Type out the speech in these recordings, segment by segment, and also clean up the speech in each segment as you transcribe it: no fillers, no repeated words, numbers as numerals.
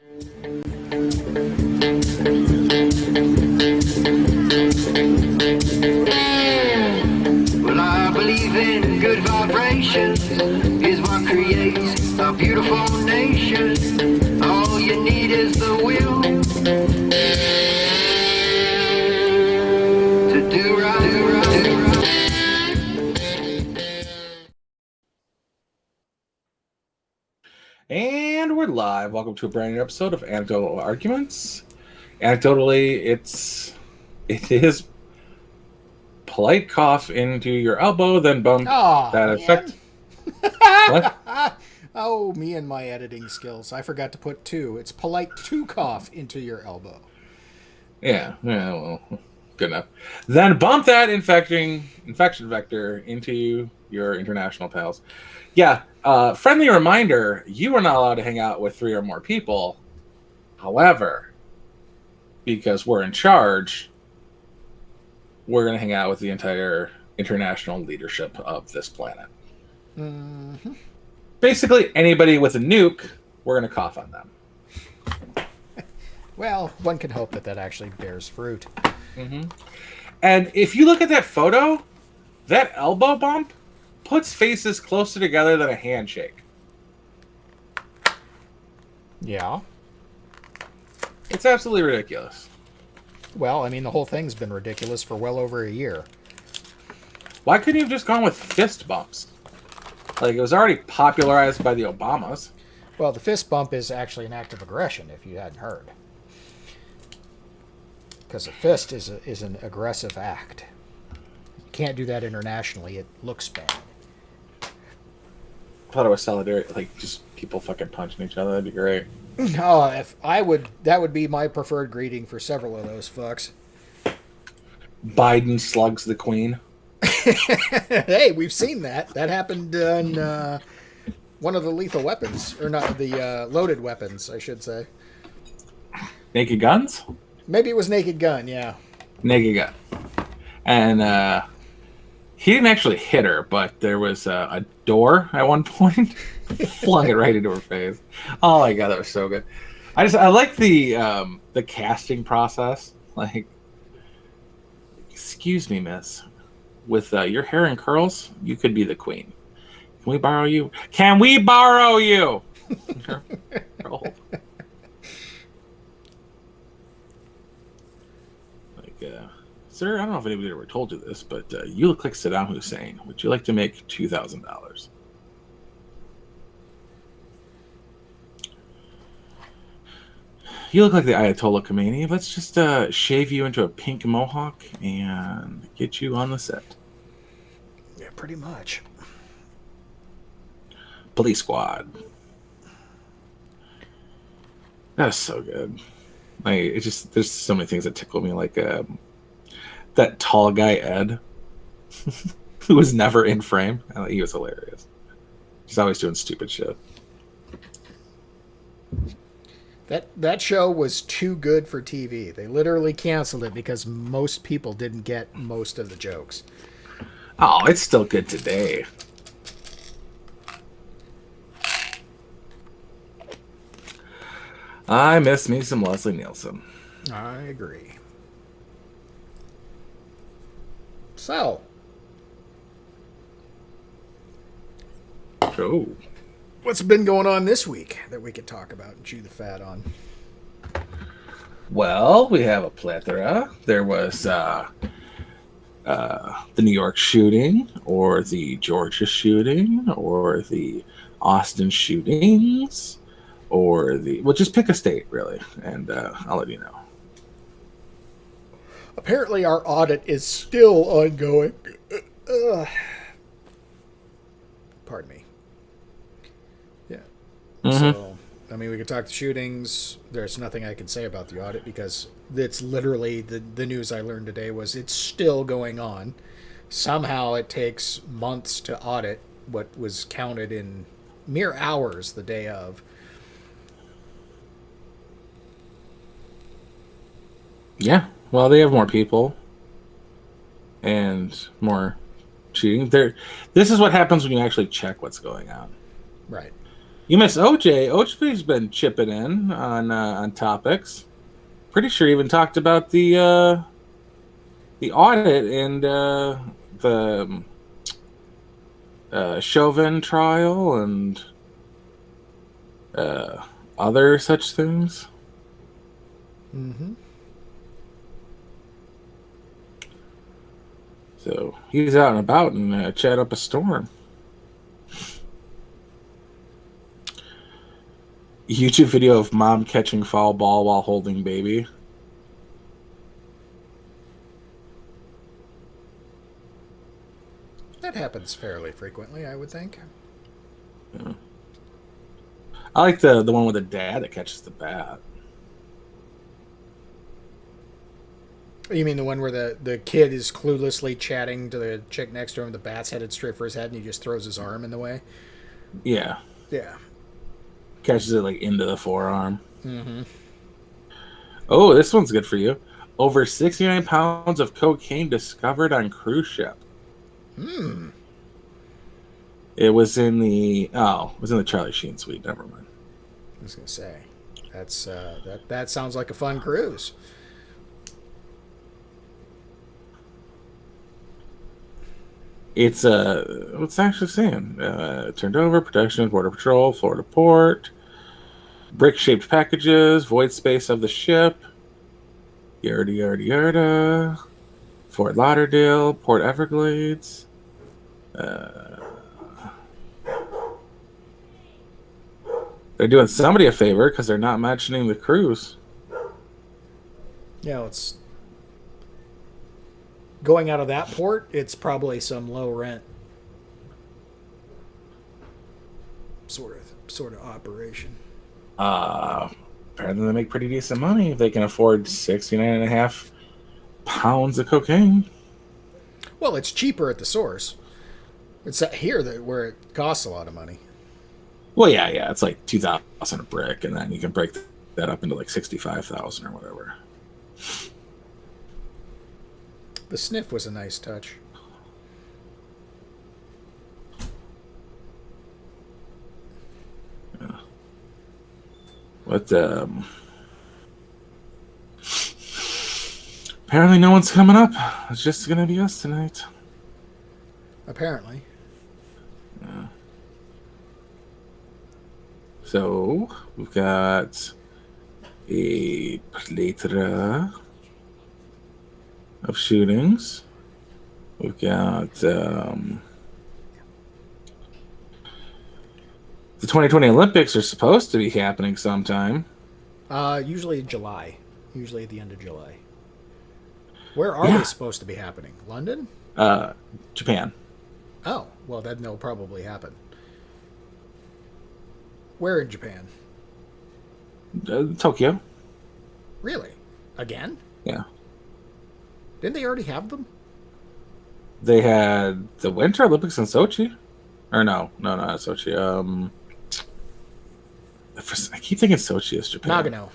Well, I believe in good vibrations is what creates a beautiful nation. All you need is the will to do right, do right, do right. And we're live. Welcome to a brand new episode of Anecdotal Arguments. Anecdotally, it is polite cough into your elbow, then bump that effect. What? Oh, me and my editing skills. I forgot to put two. It's polite to cough into your elbow. Yeah, well, good enough. Then bump that infection vector into your international pals. Yeah, friendly reminder, you are not allowed to hang out with 3 or more people. However, because we're in charge, we're going to hang out with the entire international leadership of this planet. Mm-hmm. Basically, anybody with a nuke, we're going to cough on them. Well, one can hope that actually bears fruit. Mm-hmm. And if you look at that photo, that elbow bump puts faces closer together than a handshake. Yeah. It's absolutely ridiculous. Well, I mean, the whole thing's been ridiculous for well over a year. Why couldn't you have just gone with fist bumps? Like, it was already popularized by the Obamas. Well, the fist bump is actually an act of aggression, if you hadn't heard. Because a fist is an aggressive act. You can't do that internationally. It looks bad. I thought it was solidarity, like just people fucking punching each other. That'd be great. Oh, if I would, that would be my preferred greeting for several of those fucks. Biden slugs the Queen. Hey, we've seen that. That happened in one of the lethal weapons, or not the loaded weapons, I should say. Naked Guns? Maybe it was Naked Gun, yeah. Naked Gun. And he didn't actually hit her, but there was a door at one point. Flung it right into her face. Oh my god, that was so good. I like the casting process. Like, excuse me, miss. With your hair and curls, you could be the queen. Can we borrow you? Can we borrow you? Like, sir, I don't know if anybody ever told you this, but you look like Saddam Hussein. Would you like to make $2,000? You look like the Ayatollah Khomeini. Let's just shave you into a pink mohawk and get you on the set. Yeah, pretty much. Police Squad. That's so good. Like, it just, there's so many things that tickle me. Like that tall guy Ed, who was never in frame. He was hilarious. He's always doing stupid shit. That show was too good for TV. They literally canceled it because most people didn't get most of the jokes. Oh, it's still good today. I miss me some Leslie Nielsen. I agree. So. Oh. What's been going on this week that we could talk about and chew the fat on? Well, we have a plethora. There was the New York shooting, or the Georgia shooting, or the Austin shootings, or well, just pick a state, really, and I'll let you know. Apparently, our audit is still ongoing. Pardon me. Yeah. Mm-hmm. So, I mean, we could talk the shootings. There's nothing I can say about the audit because it's literally the news I learned today was it's still going on. Somehow it takes months to audit what was counted in mere hours the day of. Yeah. Well, they have more people and more cheating. This is what happens when you actually check what's going on. Right. You miss OJ. OJ's been chipping in on topics. Pretty sure he even talked about the audit and the Chauvin trial and other such things. Mm-hmm. So he's out and about and chat up a storm. YouTube video of mom catching foul ball while holding baby. That happens fairly frequently, I would think. Yeah. I like the one with the dad that catches the bat. You mean the one where the kid is cluelessly chatting to the chick next to him, the bat's headed straight for his head, and he just throws his arm in the way? Yeah. Yeah. Catches it like into the forearm. Mm-hmm. Oh, this one's good for you. Over 69 pounds of cocaine discovered on cruise ship. Hmm. It was in the Charlie Sheen suite. Never mind. I was gonna say, that's that sounds like a fun cruise. It's what's it actually saying? Turned over, protection, border patrol, Florida port, brick-shaped packages, void space of the ship, yarda yarda yarda, Fort Lauderdale, Port Everglades. They're doing somebody a favor because they're not mentioning the cruise. Yeah, it's going out of that port. It's probably some low rent sort of operation. Apparently they make pretty decent money if they can afford 69.5 pounds of cocaine. Well, it's cheaper at the source. It's here where it costs a lot of money. Well, yeah, it's like 2,000 a brick, and then you can break that up into like 65,000 or whatever. The sniff was a nice touch. Yeah. But apparently no one's coming up. It's just gonna be us tonight. Apparently. Yeah. So we've got a plethora of shootings. We've got the 2020 Olympics are supposed to be happening sometime. Usually in July. Usually at the end of July. Where are they supposed to be happening? London? Japan. Oh, well, then they'll probably happen. Where in Japan? Tokyo. Really? Again? Yeah. Didn't they already have them? They had the Winter Olympics in Sochi. Or no, not Sochi. I keep thinking Sochi is Japan. Nagano.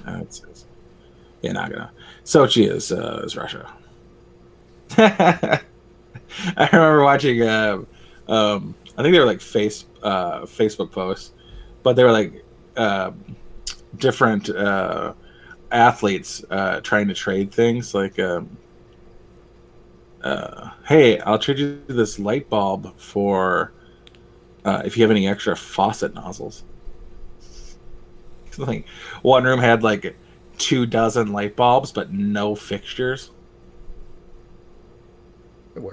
Yeah, Nagano. Sochi is Russia. I remember watching. I think they were like Facebook posts, but they were like different athletes trying to trade things. Like, hey, I'll trade you this light bulb for if you have any extra faucet nozzles. Like, one room had like 24 light bulbs, but no fixtures.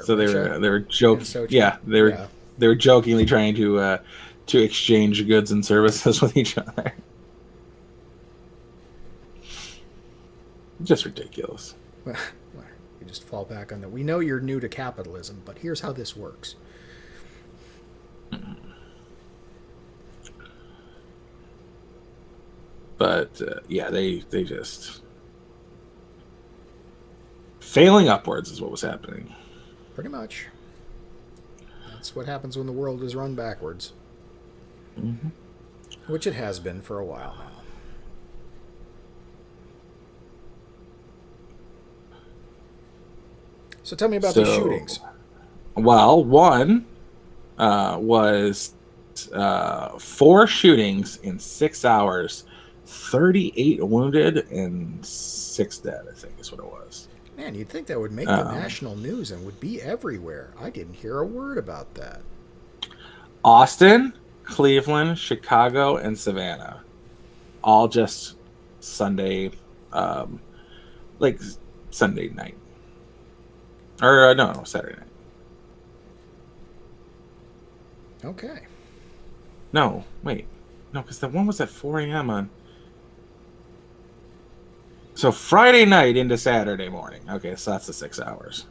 So they were joking. Yeah, they were jokingly trying to exchange goods and services with each other. Just ridiculous. You just fall back on that. We know you're new to capitalism, but here's how this works. But yeah, they just failing upwards is what was happening. Pretty much. That's what happens when the world is run backwards. Mm-hmm. Which it has been for a while now. So tell me about these shootings. Well, one was 4 shootings in 6 hours, 38 wounded, and 6 dead, I think is what it was. Man, you'd think that would make the national news and would be everywhere. I didn't hear a word about that. Austin, Cleveland, Chicago, and Savannah. All just Sunday, like Sunday night. Or, no, Saturday night. Okay. No, wait. No, because the one was at 4 a.m. on... So Friday night into Saturday morning. Okay, so that's the 6 hours.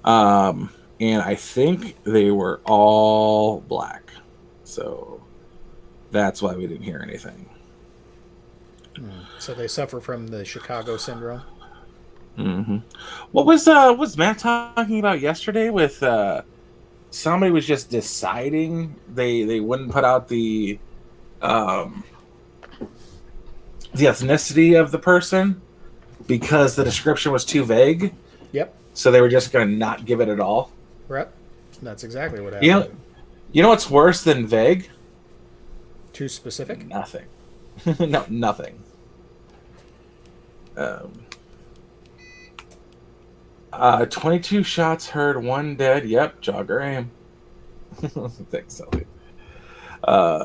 And I think they were all black. So that's why we didn't hear anything. So they suffer from the Chicago syndrome? Mm-hmm. What was Matt talking about yesterday with somebody was just deciding they wouldn't put out the ethnicity of the person because the description was too vague. Yep. So they were just going to not give it at all. Right. That's exactly what happened. You know what's worse than vague? Too specific? Nothing. No, nothing. 22 shots heard, 1 dead. Yep, jogger aim. Thanks, Elliot.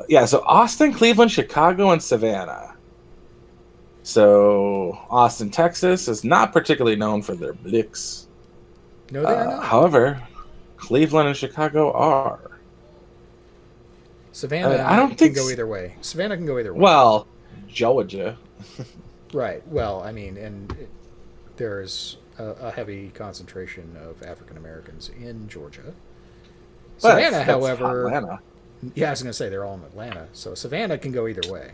Yeah, so Austin, Cleveland, Chicago, and Savannah. So Austin, Texas is not particularly known for their blicks. No, they are not. However, Cleveland and Chicago are. Savannah I don't think can go either way. Savannah can go either way. Well, Georgia. Right. Well, I mean, and there's a heavy concentration of African Americans in Georgia. Savannah, however, Atlanta. Yeah, I was going to say they're all in Atlanta, so Savannah can go either way.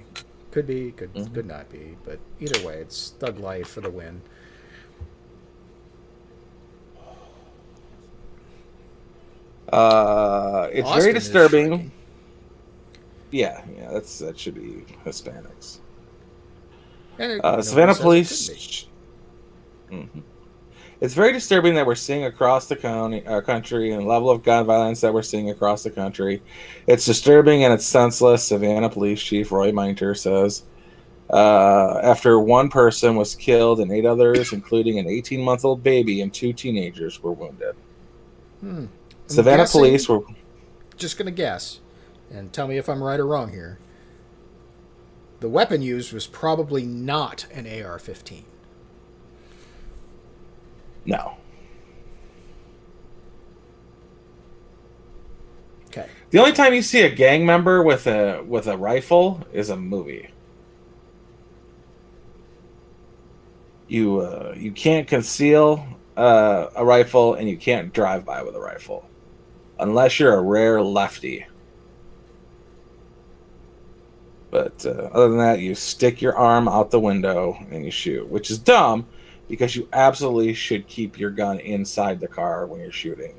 Could be, could not be, but either way, it's thug life for the win. It's Austin very disturbing. shrinking. Yeah, that should be Hispanics. And Savannah police. It's very disturbing that we're seeing across the country and the level of gun violence that we're seeing across the country. It's disturbing and it's senseless, Savannah Police Chief Roy Minter says. After 1 person was killed and 8 others, including an 18-month-old baby and 2 teenagers, were wounded. Savannah police were... Just going to guess, and tell me if I'm right or wrong here. The weapon used was probably not an AR-15. No. Okay. The only time you see a gang member with a rifle is a movie. You can't conceal a rifle and you can't drive by with a rifle unless you're a rare lefty. But other than that, you stick your arm out the window and you shoot, which is dumb because you absolutely should keep your gun inside the car when you're shooting.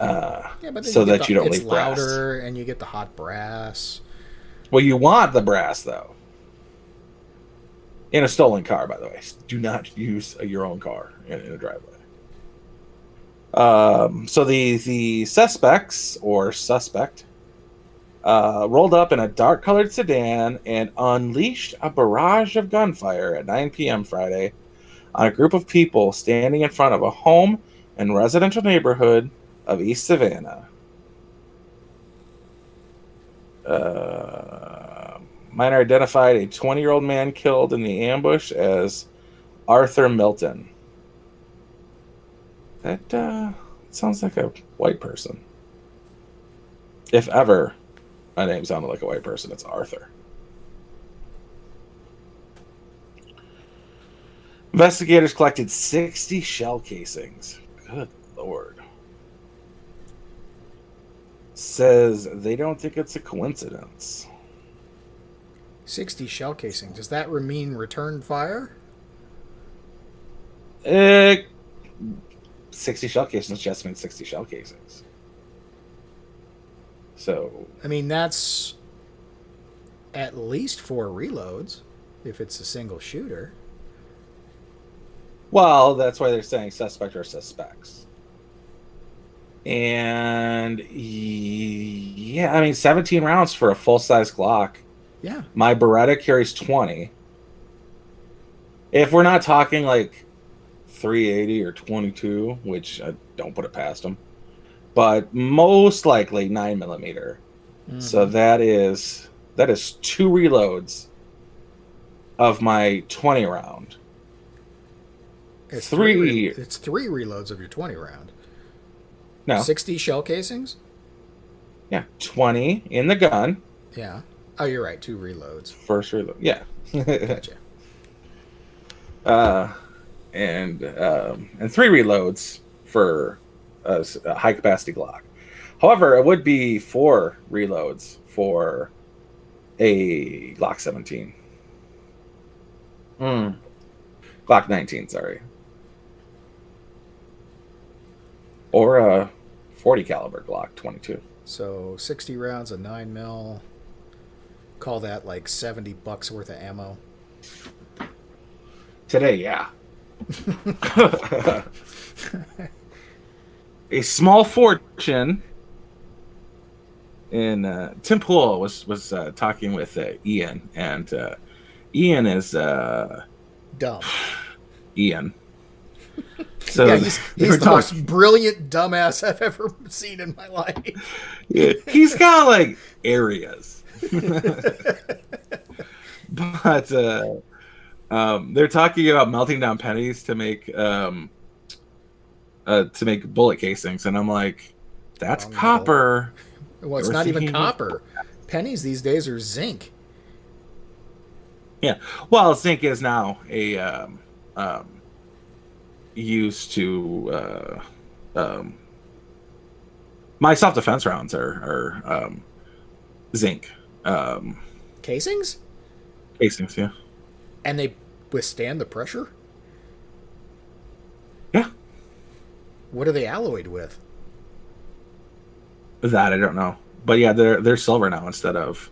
So that you don't leave brass. It's louder and you get the hot brass. Well, you want the brass, though. In a stolen car, by the way. Do not use your own car in a driveway. So the suspects, or suspect, rolled up in a dark-colored sedan and unleashed a barrage of gunfire at 9 p.m. Friday on a group of people standing in front of a home and residential neighborhood of East Savannah. Minor identified a 20-year-old man killed in the ambush as Arthur Milton. That sounds like a white person. If ever my name sounded like a white person, it's Arthur. Investigators collected 60 shell casings. Good Lord. Says they don't think it's a coincidence. 60 shell casings. Does that mean return fire? 60 shell casings just means 60 shell casings. So... I mean, that's at least 4 reloads if it's a single shooter. Well, that's why they're saying suspect or suspects. And yeah, I mean, 17 rounds for a full-size Glock. Yeah. My Beretta carries 20. If we're not talking like 380 or 22, which I don't put it past them, but most likely 9mm. So that is 2 reloads of my 20 round. It's three. It's 3 reloads of your 20 round. No. 60 shell casings. Yeah, 20 in the gun. Yeah. Oh, you're right. 2 reloads. First reload. Yeah. Gotcha. And 3 reloads for a high capacity Glock. However, it would be 4 reloads for a Glock 17. Glock 19, sorry. Or a 40 caliber Glock 22. So 60 rounds of 9mm. Call that like $70 worth of ammo. Today, yeah. A small fortune. And Tim Pool was talking with Ian, and Ian is Dumb. Ian. So yeah, he's the most brilliant dumbass I've ever seen in my life. Yeah, he's got like areas, but they're talking about melting down pennies to make bullet casings, and I'm like, that's copper. Well, it's not even copper. Pennies these days are zinc. Yeah, well, zinc is now a used to my self-defense rounds are zinc Casings? Casings, yeah. And they withstand the pressure? Yeah. What are they alloyed with? That I don't know, but yeah, they're silver now instead of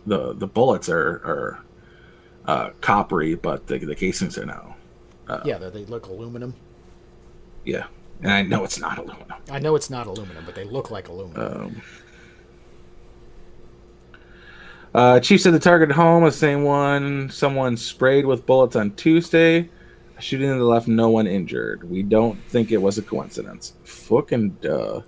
the bullets are coppery, but the casings are now yeah, they look aluminum. Yeah, and I know it's not aluminum. I know it's not aluminum, but they look like aluminum. Chief said the targeted home was the same one someone sprayed with bullets on Tuesday. Shooting to the left, no one injured. We don't think it was a coincidence. Fucking duh.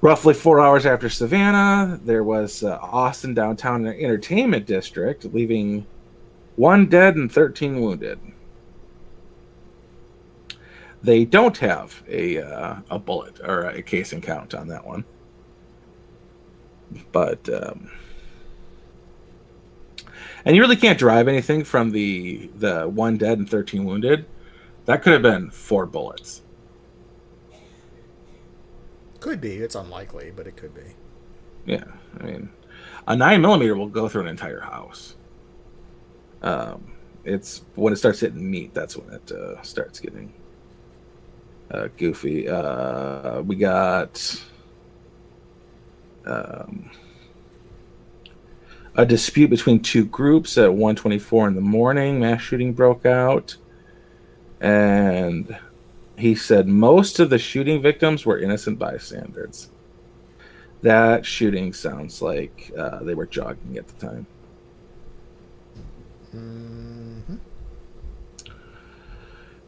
Roughly 4 hours after Savannah, there was Austin downtown entertainment district, leaving 1 dead and 13 wounded. They don't have a bullet or a casing count on that one. But and you really can't derive anything from the 1 dead and 13 wounded. That could have been 4 bullets. Could be. It's unlikely, but it could be. Yeah, I mean, a 9mm will go through an entire house. It's when it starts hitting meat, that's when it starts getting goofy. We got a dispute between 2 groups at 1:24 in the morning. Mass shooting broke out, and he said most of the shooting victims were innocent bystanders. That shooting sounds like they were jogging at the time. Mm-hmm.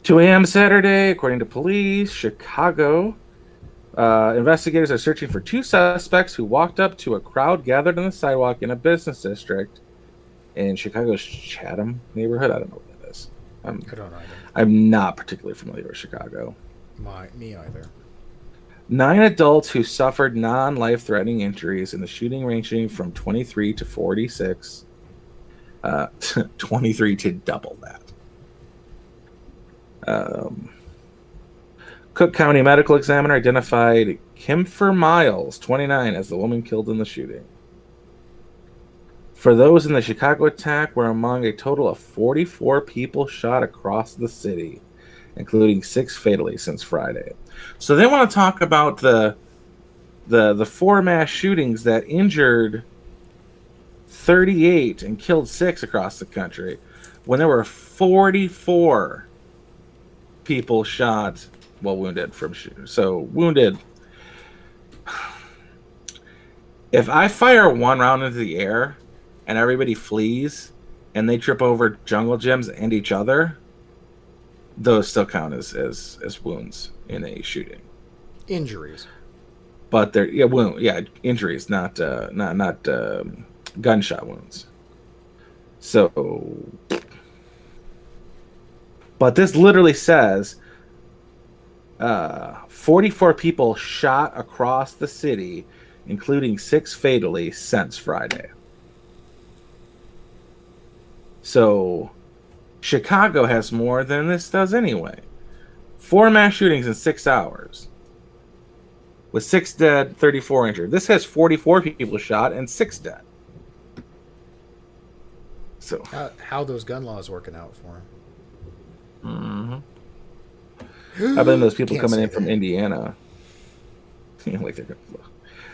2 a.m. Saturday, according to police, Chicago. Investigators are searching for 2 suspects who walked up to a crowd gathered on the sidewalk in a business district in Chicago's Chatham neighborhood. I don't know what that is. I don't know either. I'm not particularly familiar with Chicago. Me either. 9 adults who suffered non-life-threatening injuries in the shooting ranging from 23 to 46. 23 to double that. Cook County medical examiner identified Kimfer Miles, 29, as the woman killed in the shooting. For those in the Chicago attack were among a total of 44 people shot across the city, including 6 fatally since Friday. So they want to talk about the 4 mass shootings that injured 38 and killed 6 across the country, when there were 44 people shot, well, wounded from shooters. So wounded. If I fire one round into the air and everybody flees and they trip over jungle gyms and each other, those still count as wounds in a shooting. Injuries. But they're injuries, not gunshot wounds. So, but this literally says 44 people shot across the city, including 6 fatally since Friday. So Chicago has more than this does anyway. 4 mass shootings in 6 hours. With 6 dead, 34 injured. This has 44 people shot and 6 dead. So how those gun laws working out for him? I blame those people coming in from Indiana.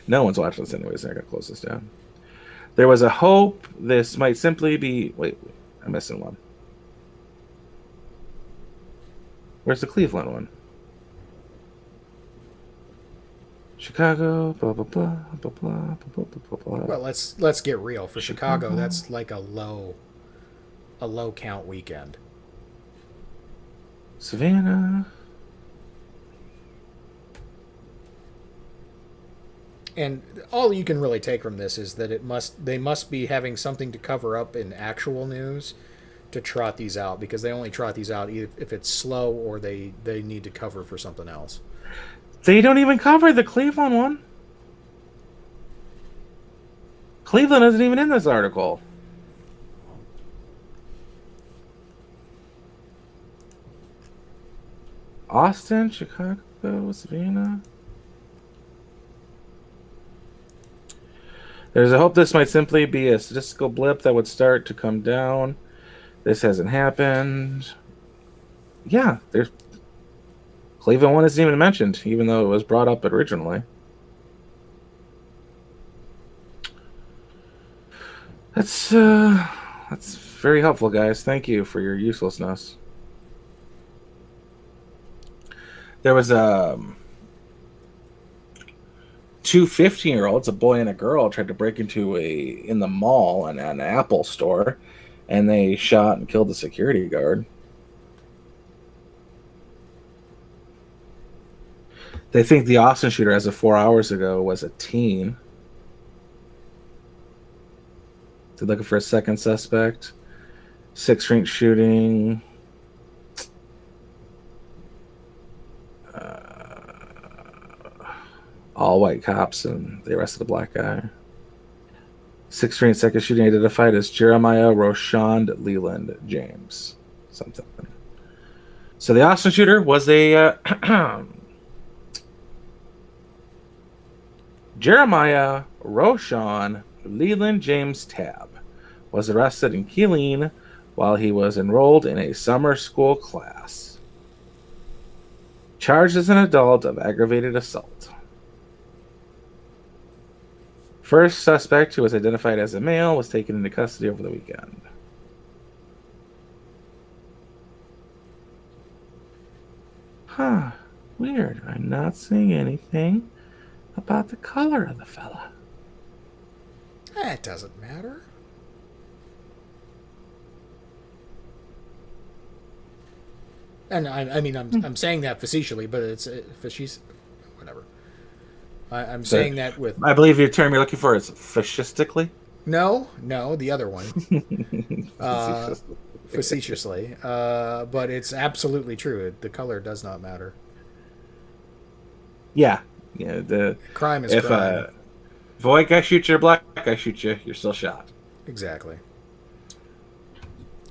No one's watching this anyways. They're gonna close this down. There was a hope this might simply be. Wait, I'm missing one. Where's the Cleveland one? Chicago, blah blah blah blah blah blah blah blah. Well, let's get real. For Chicago, that's like a low count weekend. Savannah. And all you can really take from this is that they must be having something to cover up in actual news to trot these out, because they only trot these out if it's slow or they need to cover for something else. They don't even cover the Cleveland one. Cleveland isn't even in this article. Austin, Chicago, Savannah. There's a hope this might simply be a statistical blip that would start to come down. This hasn't happened. Yeah, there's Cleveland one isn't even mentioned, even though it was brought up originally. That's very helpful, guys. Thank you for your uselessness. There was 2 15-year-olds, a boy and a girl, tried to break into in the mall an Apple store, and they shot and killed the security guard. They think the Austin shooter, as of 4 hours ago, was a teen. They're looking for a second suspect. 6th Street shooting. All white cops, and they arrested a black guy. 6th Street second shooting identified as Jeremiah Roshond Leland James. Something. So the Austin shooter was a Jeremiah Roshon Leland James Tabb was arrested in Keeling while he was enrolled in a summer school class. Charged as an adult of aggravated assault. First suspect, who was identified as a male, was taken into custody over the weekend. Huh. Weird. I'm not seeing anything about the color of the fella. It doesn't matter. And I'm saying that facetiously, but it's whatever. I'm saying that with. I believe your term you're looking for is fascistically. No, the other one. Facetiously, but it's absolutely true. The color does not matter. Yeah. The crime is crime. If a white guy shoots you or a black guy shoots you, you're still shot. Exactly.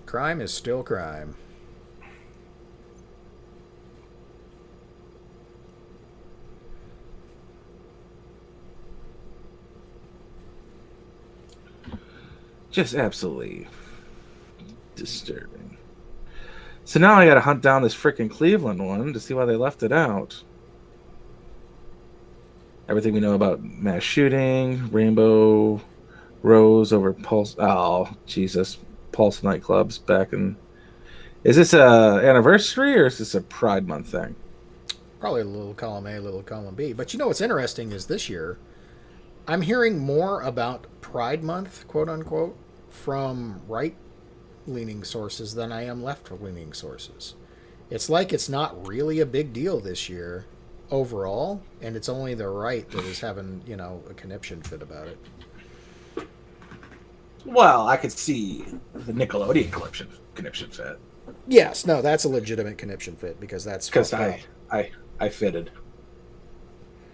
Crime is still crime. Just absolutely disturbing. So now I gotta hunt down this freaking Cleveland one to see why they left it out. Everything we know about mass shooting, Rainbow Rose over Pulse. Oh, Jesus. Pulse nightclubs back in Is this a anniversary or is this a Pride Month thing? Probably a little column A, a little column B. But you know what's interesting is this year, I'm hearing more about Pride Month, quote unquote, from right leaning sources than I am left leaning sources. It's like it's not really a big deal this year overall, and it's only the right that is having, a conniption fit about it. Well, I could see the Nickelodeon conniption fit. Yes, no, that's a legitimate conniption fit because that's Because fucked up. I fitted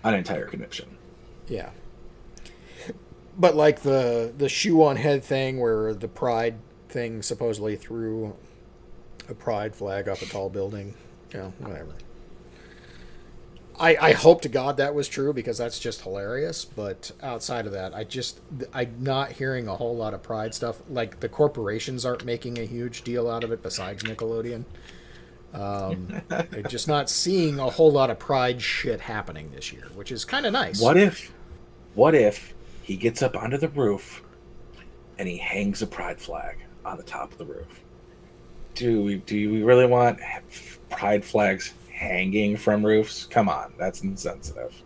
an entire conniption. Yeah. But like the shoe on head thing where the pride thing supposedly threw a pride flag up a tall building, whatever. I hope to God that was true because that's just hilarious. But outside of that, I'm not hearing a whole lot of pride stuff. Like the corporations aren't making a huge deal out of it besides Nickelodeon. I'm just not seeing a whole lot of pride shit happening this year, which is kind of nice. What if he gets up onto the roof and he hangs a pride flag on the top of the roof? Do we really want pride flags hanging from roofs? Come on, that's insensitive.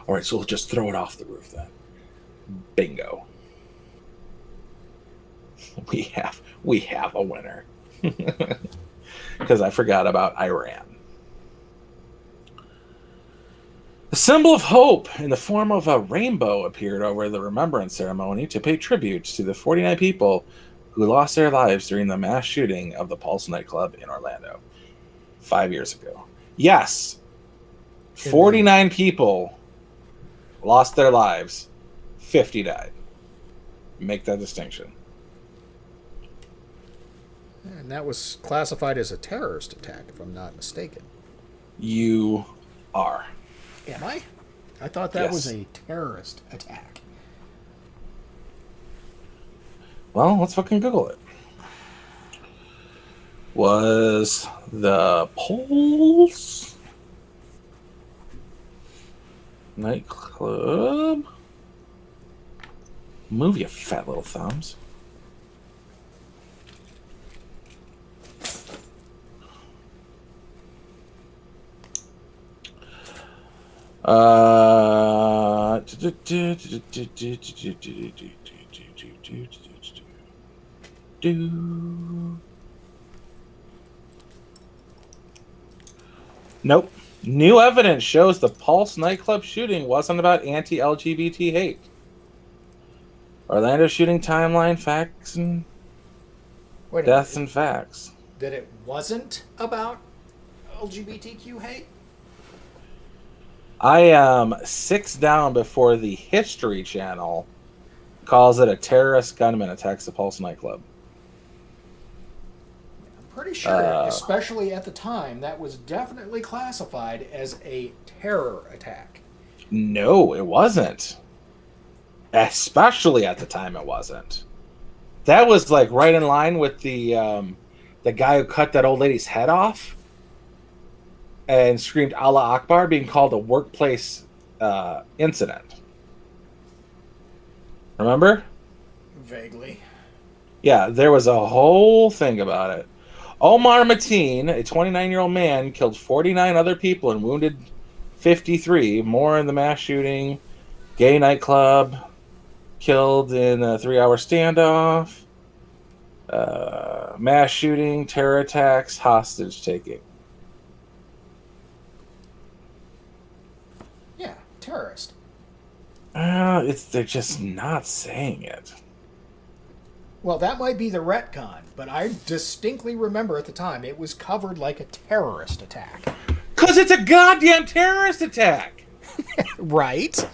All right, so we'll just throw it off the roof then. Bingo. We have a winner. Because I forgot about Iran. A symbol of hope in the form of a rainbow appeared over the remembrance ceremony to pay tribute to the 49 people who lost their lives during the mass shooting of the Pulse nightclub in Orlando 5 years ago. Yes, 49 people lost their lives, 50 died. Make that distinction. And that was classified as a terrorist attack, if I'm not mistaken. You are. Am I? I thought that was a terrorist attack. Well, let's fucking Google it. Was the Pulse nightclub? Move, you fat little thumbs. Nope. New evidence shows the Pulse nightclub shooting wasn't about anti-LGBT hate. Orlando shooting timeline, facts, and deaths and facts. That it wasn't about LGBTQ hate? I am 6 down before the History Channel calls it a terrorist gunman attacks the Pulse nightclub. I'm pretty sure, especially at the time, that was definitely classified as a terror attack. No, it wasn't. Especially at the time, it wasn't. That was like right in line with the guy who cut that old lady's head off and screamed Allah Akbar being called a workplace incident. Remember? Vaguely. Yeah, there was a whole thing about it. Omar Mateen, a 29-year-old man, killed 49 other people and wounded 53. More in the mass shooting. Gay nightclub. Killed in a 3-hour standoff. Mass shooting, terror attacks, hostage taking. Yeah, terrorist. They're just not saying it. Well, that might be the retcon, but I distinctly remember at the time it was covered like a terrorist attack. 'Cause it's a goddamn terrorist attack! Right?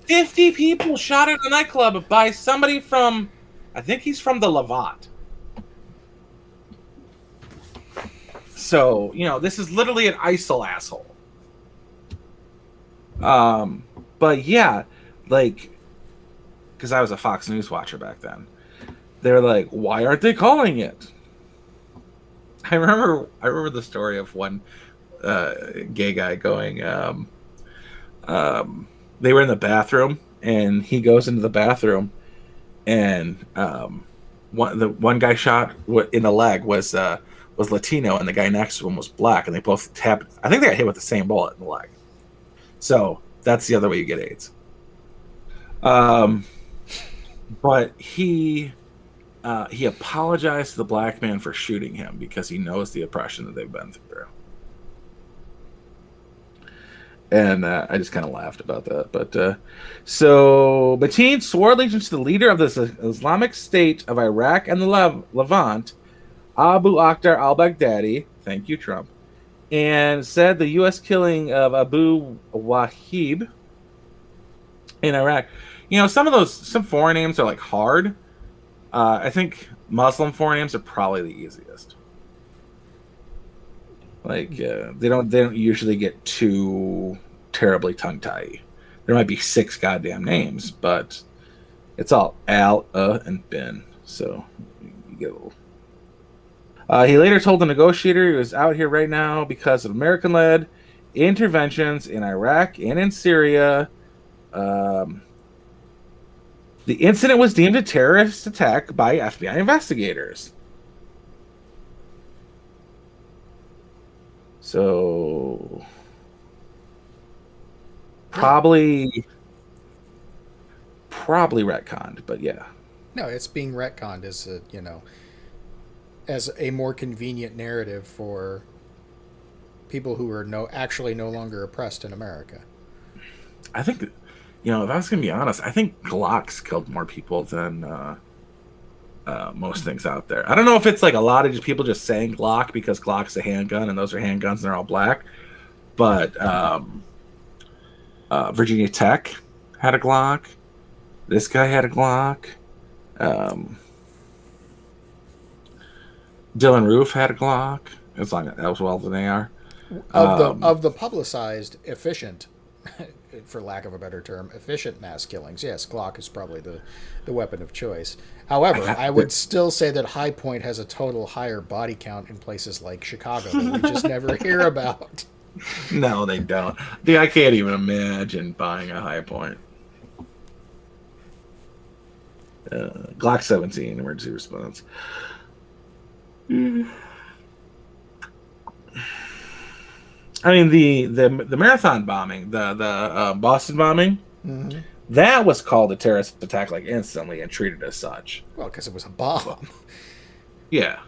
50 people shot at a nightclub by somebody from, I think he's from the Levant. So, this is literally an ISIL asshole. But yeah, like, because I was a Fox News watcher back then. They're like, why aren't they calling it? I remember the story of one gay guy going, they were in the bathroom and he goes into the bathroom and the one guy shot in the leg was Latino, and the guy next to him was black, and they both tapped. I think they got hit with the same bullet in the leg. So that's the other way you get AIDS. But he apologized to the black man for shooting him because he knows the oppression that they've been through. And I just kind of laughed about that. But so Mateen swore allegiance to the leader of the Islamic State of Iraq and the Levant, Abu Akhtar al-Baghdadi, thank you, Trump, and said the U.S. killing of Abu Wahib in Iraq. Some foreign names are like hard. I think Muslim foreign names are probably the easiest. Like they don't usually get too terribly tongue-tied. There might be 6 goddamn names, but it's all Al, and Ben. So you get a little. He later told the negotiator he was out here right now because of American-led interventions in Iraq and in Syria. The incident was deemed a terrorist attack by FBI investigators. So probably retconned, but yeah. No, it's being retconned as as a more convenient narrative for people who are actually no longer oppressed in America. I think, if I was going to be honest, I think Glocks killed more people than most things out there. I don't know if it's like a lot of people just saying Glock because Glock's a handgun and those are handguns and they're all black. But Virginia Tech had a Glock. This guy had a Glock. Dylan Roof had a Glock. As long as that was well than they are. Of the publicized efficient, for lack of a better term, efficient mass killings, yes, Glock is probably the weapon of choice. However, I would still say that High Point has a total higher body count in places like Chicago that we just never hear about. No, they don't. Dude, I can't even imagine buying a High Point. Glock 17, emergency response. I mean, the marathon bombing, the Boston bombing, Mm-hmm. that was called a terrorist attack like instantly and treated as such. Well, because it was a bomb. Yeah.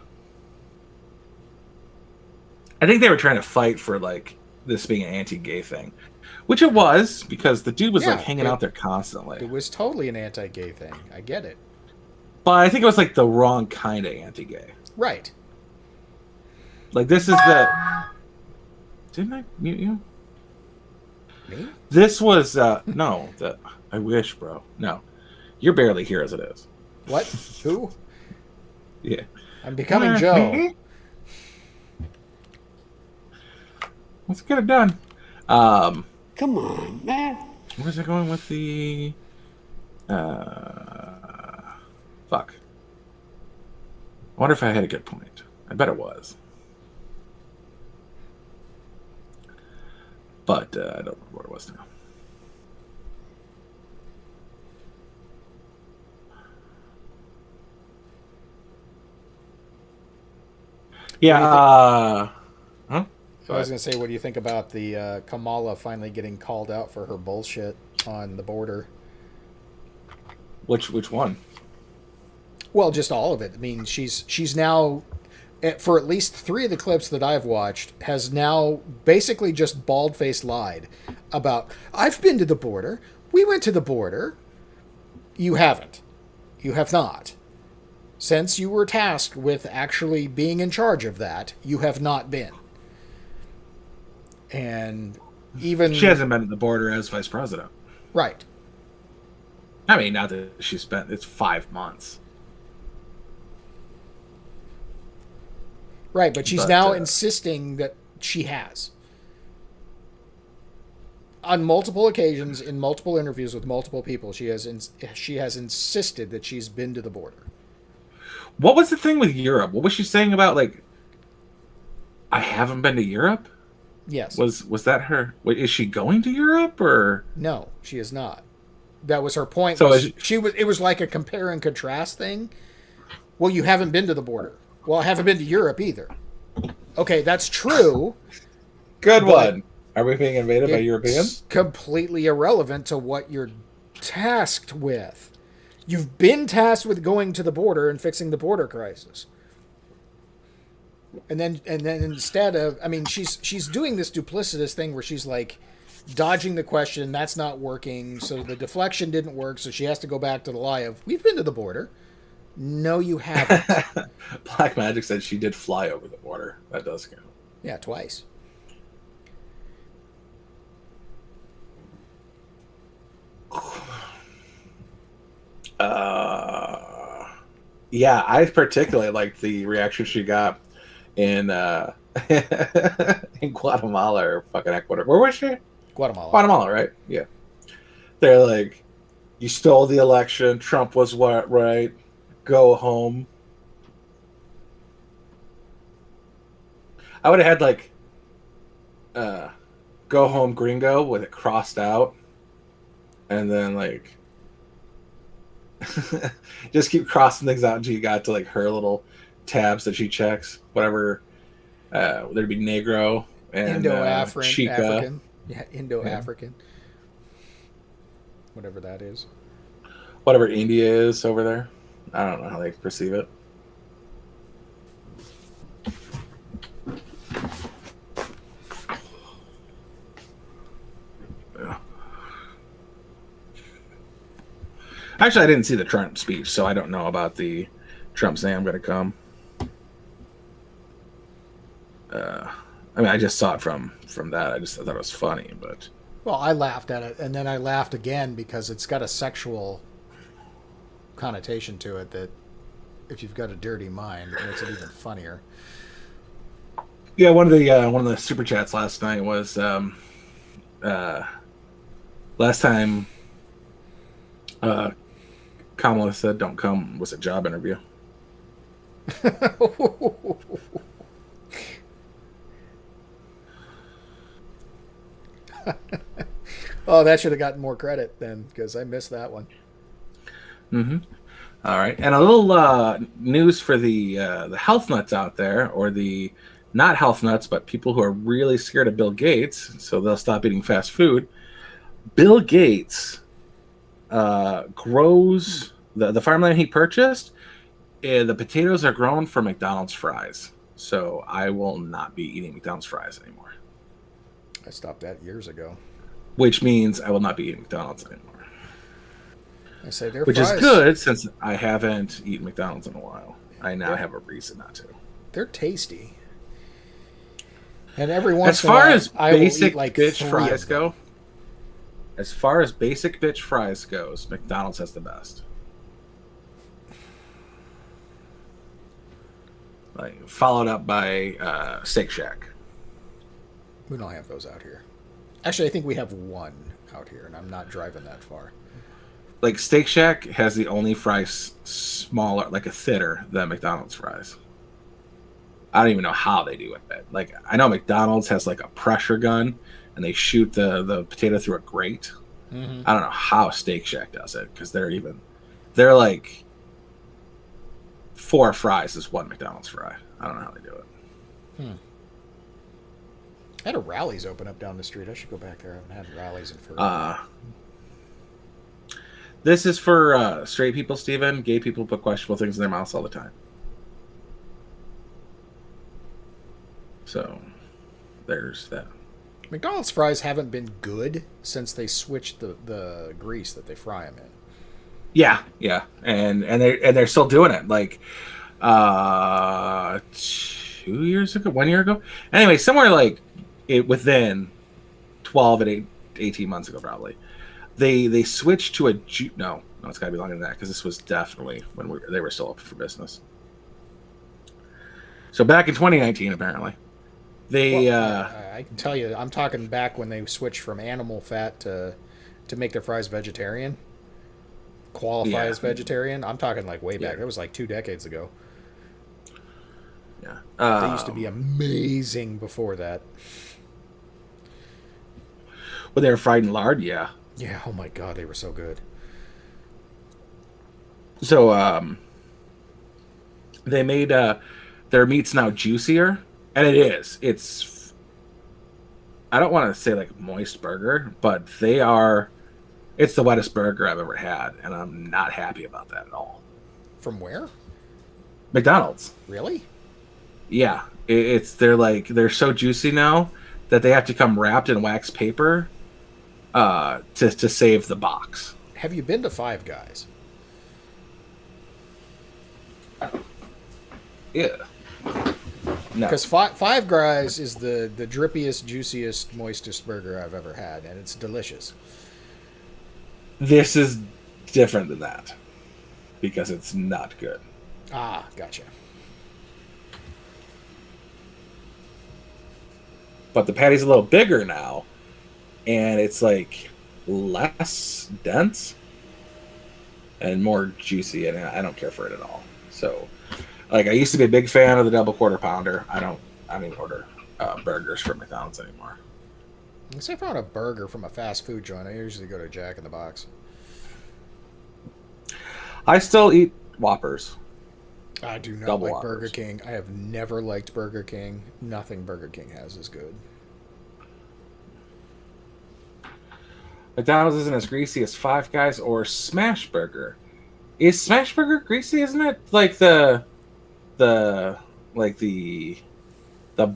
I think they were trying to fight for like this being an anti-gay thing, which it was because the dude was like hanging out there constantly. It was totally an anti-gay thing. I get it. But I think it was like the wrong kind of anti-gay. Right. Like this is the. Didn't I mute you? Me? This was no. I wish, bro. No, you're barely here as it is. What? Who? Yeah. I'm becoming Joe. Let's get it done. Come on, man. Where's it going with the? Fuck. I wonder if I had a good point. I bet it was. But I don't remember what it was now. Yeah. Huh? I was going to say, what do you think about the Kamala finally getting called out for her bullshit on the border? Which one? Well, just all of it. I mean, she's now, for at least 3 of the clips that I've watched, has now basically just bald-faced lied about, I've been to the border. We went to the border. You haven't. You have not. Since you were tasked with actually being in charge of that, you have not been. And even... She hasn't been at the border as vice president. Right. I mean, not that she spent... It's 5 months. Right, but she's now insisting that she has. On multiple occasions, in multiple interviews with multiple people, she has insisted that she's been to the border. What was the thing with Europe? What was she saying about, like, I haven't been to Europe? Yes. Was that her? Wait, is she going to Europe or? No, she is not. That was her point. So It was like a compare and contrast thing, Well, you haven't been to the border. Well, I haven't been to Europe either. Okay, that's true. Good one. Are we being invaded by Europeans? It's completely irrelevant to what you're tasked with. You've been tasked with going to the border and fixing the border crisis. And then instead of, I mean, she's doing this duplicitous thing where she's like dodging the question, that's not working, so the deflection didn't work, so she has to go back to the lie of, we've been to the border. No, you haven't. Black Magic said she did fly over the border. That does count. Yeah, twice. Yeah, I particularly liked the reaction she got in in Guatemala or fucking Ecuador. Where was she? Guatemala. Guatemala, right? Yeah. They're like, you stole the election. Trump was what, right? Go home. I would have had like go home gringo with it crossed out. And then like just keep crossing things out until you got to like her little tabs that she checks. Whatever. There'd be Negro and Chica. African. Yeah, Indo-African. Yeah. Whatever that is. Whatever India is over there. I don't know how they perceive it. Yeah. Actually, I didn't see the Trump speech, so I don't know about the Trump saying I'm going to come. I mean, I just saw it from that. I thought it was funny, but... Well, I laughed at it, and then I laughed again because it's got a sexual connotation to it that if you've got a dirty mind, it makes it even funnier. Yeah, one of the super chats last night was last time Kamala said "don't come" was a job interview. Oh, that should have gotten more credit then, because I missed that one. Mm-hmm. All right, and a little news for the health nuts out there, or the not health nuts, but people who are really scared of Bill Gates, so they'll stop eating fast food. Bill Gates grows the farmland he purchased. The potatoes are grown for McDonald's fries, so I will not be eating McDonald's fries anymore. I stopped that years ago. Which means I will not be eating McDonald's anymore. I say they're which fries. Is good since I haven't eaten McDonald's in a while. I now have a reason not to. They're tasty. And every once as in a while, far as I will basic eat like bitch fries go, as far as basic bitch fries goes, McDonald's has the best. Like followed up by Steak Shack. We don't have those out here. Actually, I think we have one out here, and I'm not driving that far. Like Steak Shack has the only fries smaller, like a thinner than McDonald's fries. I don't even know how they do it. Like I know McDonald's has like a pressure gun, and they shoot the potato through a grate. Mm-hmm. I don't know how Steak Shack does it because they're like 4 fries is 1 McDonald's fry. I don't know how they do it. I had a Rally's open up down the street. I should go back there. I haven't had Rally's in forever. This is for straight people, Steven. Gay people put questionable things in their mouths all the time. So, there's that. McDonald's fries haven't been good since they switched the grease that they fry them in. Yeah, and they're still doing it. Like 2 years ago, 1 year ago. Anyway, somewhere like within 12 and 18 months ago, probably they switched to no, it's got to be longer than that because this was definitely when they were still open for business. So back in 2019, apparently. I can tell you, I'm talking back when they switched from animal fat to make their fries vegetarian, qualify as vegetarian. I'm talking like way back. That was like 2 decades ago. Yeah, they used to be amazing before that. Well, they were fried in lard, yeah. Yeah. Oh my God, they were so good. So, They made their meats now juicier, and it is. It's, I don't want to say like moist burger, but they are. It's the wettest burger I've ever had, and I'm not happy about that at all. From where? McDonald's. Really? Yeah, they're so juicy now that they have to come wrapped in wax paper to save the box. Have you been to Five Guys? Yeah. No. Because Five Guys is the drippiest, juiciest, moistest burger I've ever had, and it's delicious. This is different than that because it's not good. Ah, gotcha. But the patty's a little bigger now, and it's like less dense and more juicy, and I don't care for it at all. So, like, I used to be a big fan of the double quarter pounder. I don't even order burgers from McDonald's anymore. If I found a burger from a fast food joint, I usually go to Jack in the Box. I still eat Whoppers. I do not Double like Whoppers. Burger King. I have never liked Burger King. Nothing Burger King has is good. McDonald's isn't as greasy as Five Guys or Smash Burger. Is Smash Burger greasy? Isn't it like the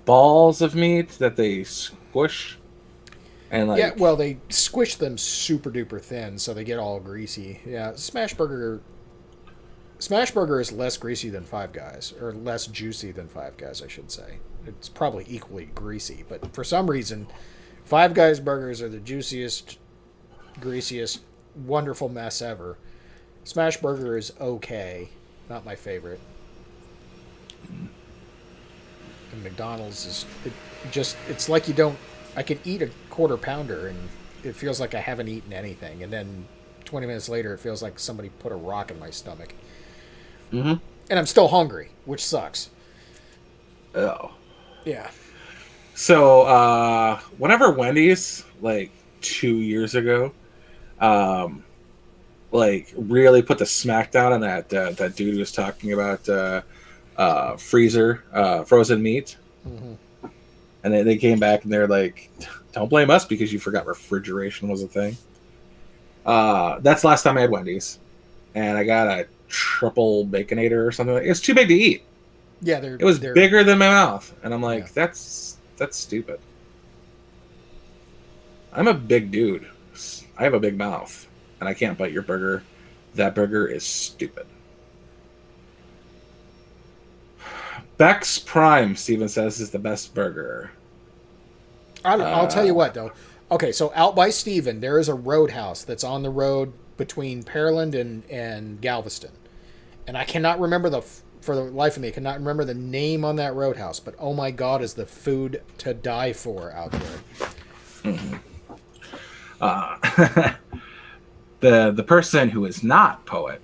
balls of meat that they squish? And like, yeah, well, they squish them super duper thin, so they get all greasy. Yeah, Smash Burger is less greasy than Five Guys, or less juicy than Five Guys, I should say. It's probably equally greasy, but for some reason, Five Guys burgers are the juiciest, greasiest, wonderful mess ever. Smash Burger is okay, not my favorite. And McDonald's is it's like you don't. I can eat a quarter pounder and it feels like I haven't eaten anything, and then 20 minutes later it feels like somebody put a rock in my stomach. mm-hmm. And I'm still hungry, which sucks. Oh. Yeah. So whenever Wendy's, like 2 years ago, like really put the smackdown on that dude who was talking about frozen meat. Mm-hmm. And they came back and they're like, don't blame us because you forgot refrigeration was a thing. That's the last time I had Wendy's. And I got a triple Baconator or something. It's too big to eat. Yeah, it was bigger than my mouth. And I'm like, yeah. that's stupid. I'm a big dude. I have a big mouth. And I can't bite your burger. That burger is stupid. Beck's Prime, Steven says, is the best burger. I'll tell you what, though. Okay, so out by Steven, there is a roadhouse that's on the road between Pearland and Galveston. And I cannot remember for the life of me, I cannot remember the name on that roadhouse. But oh my God, is the food to die for out there. Mm-hmm. The person who is not Poet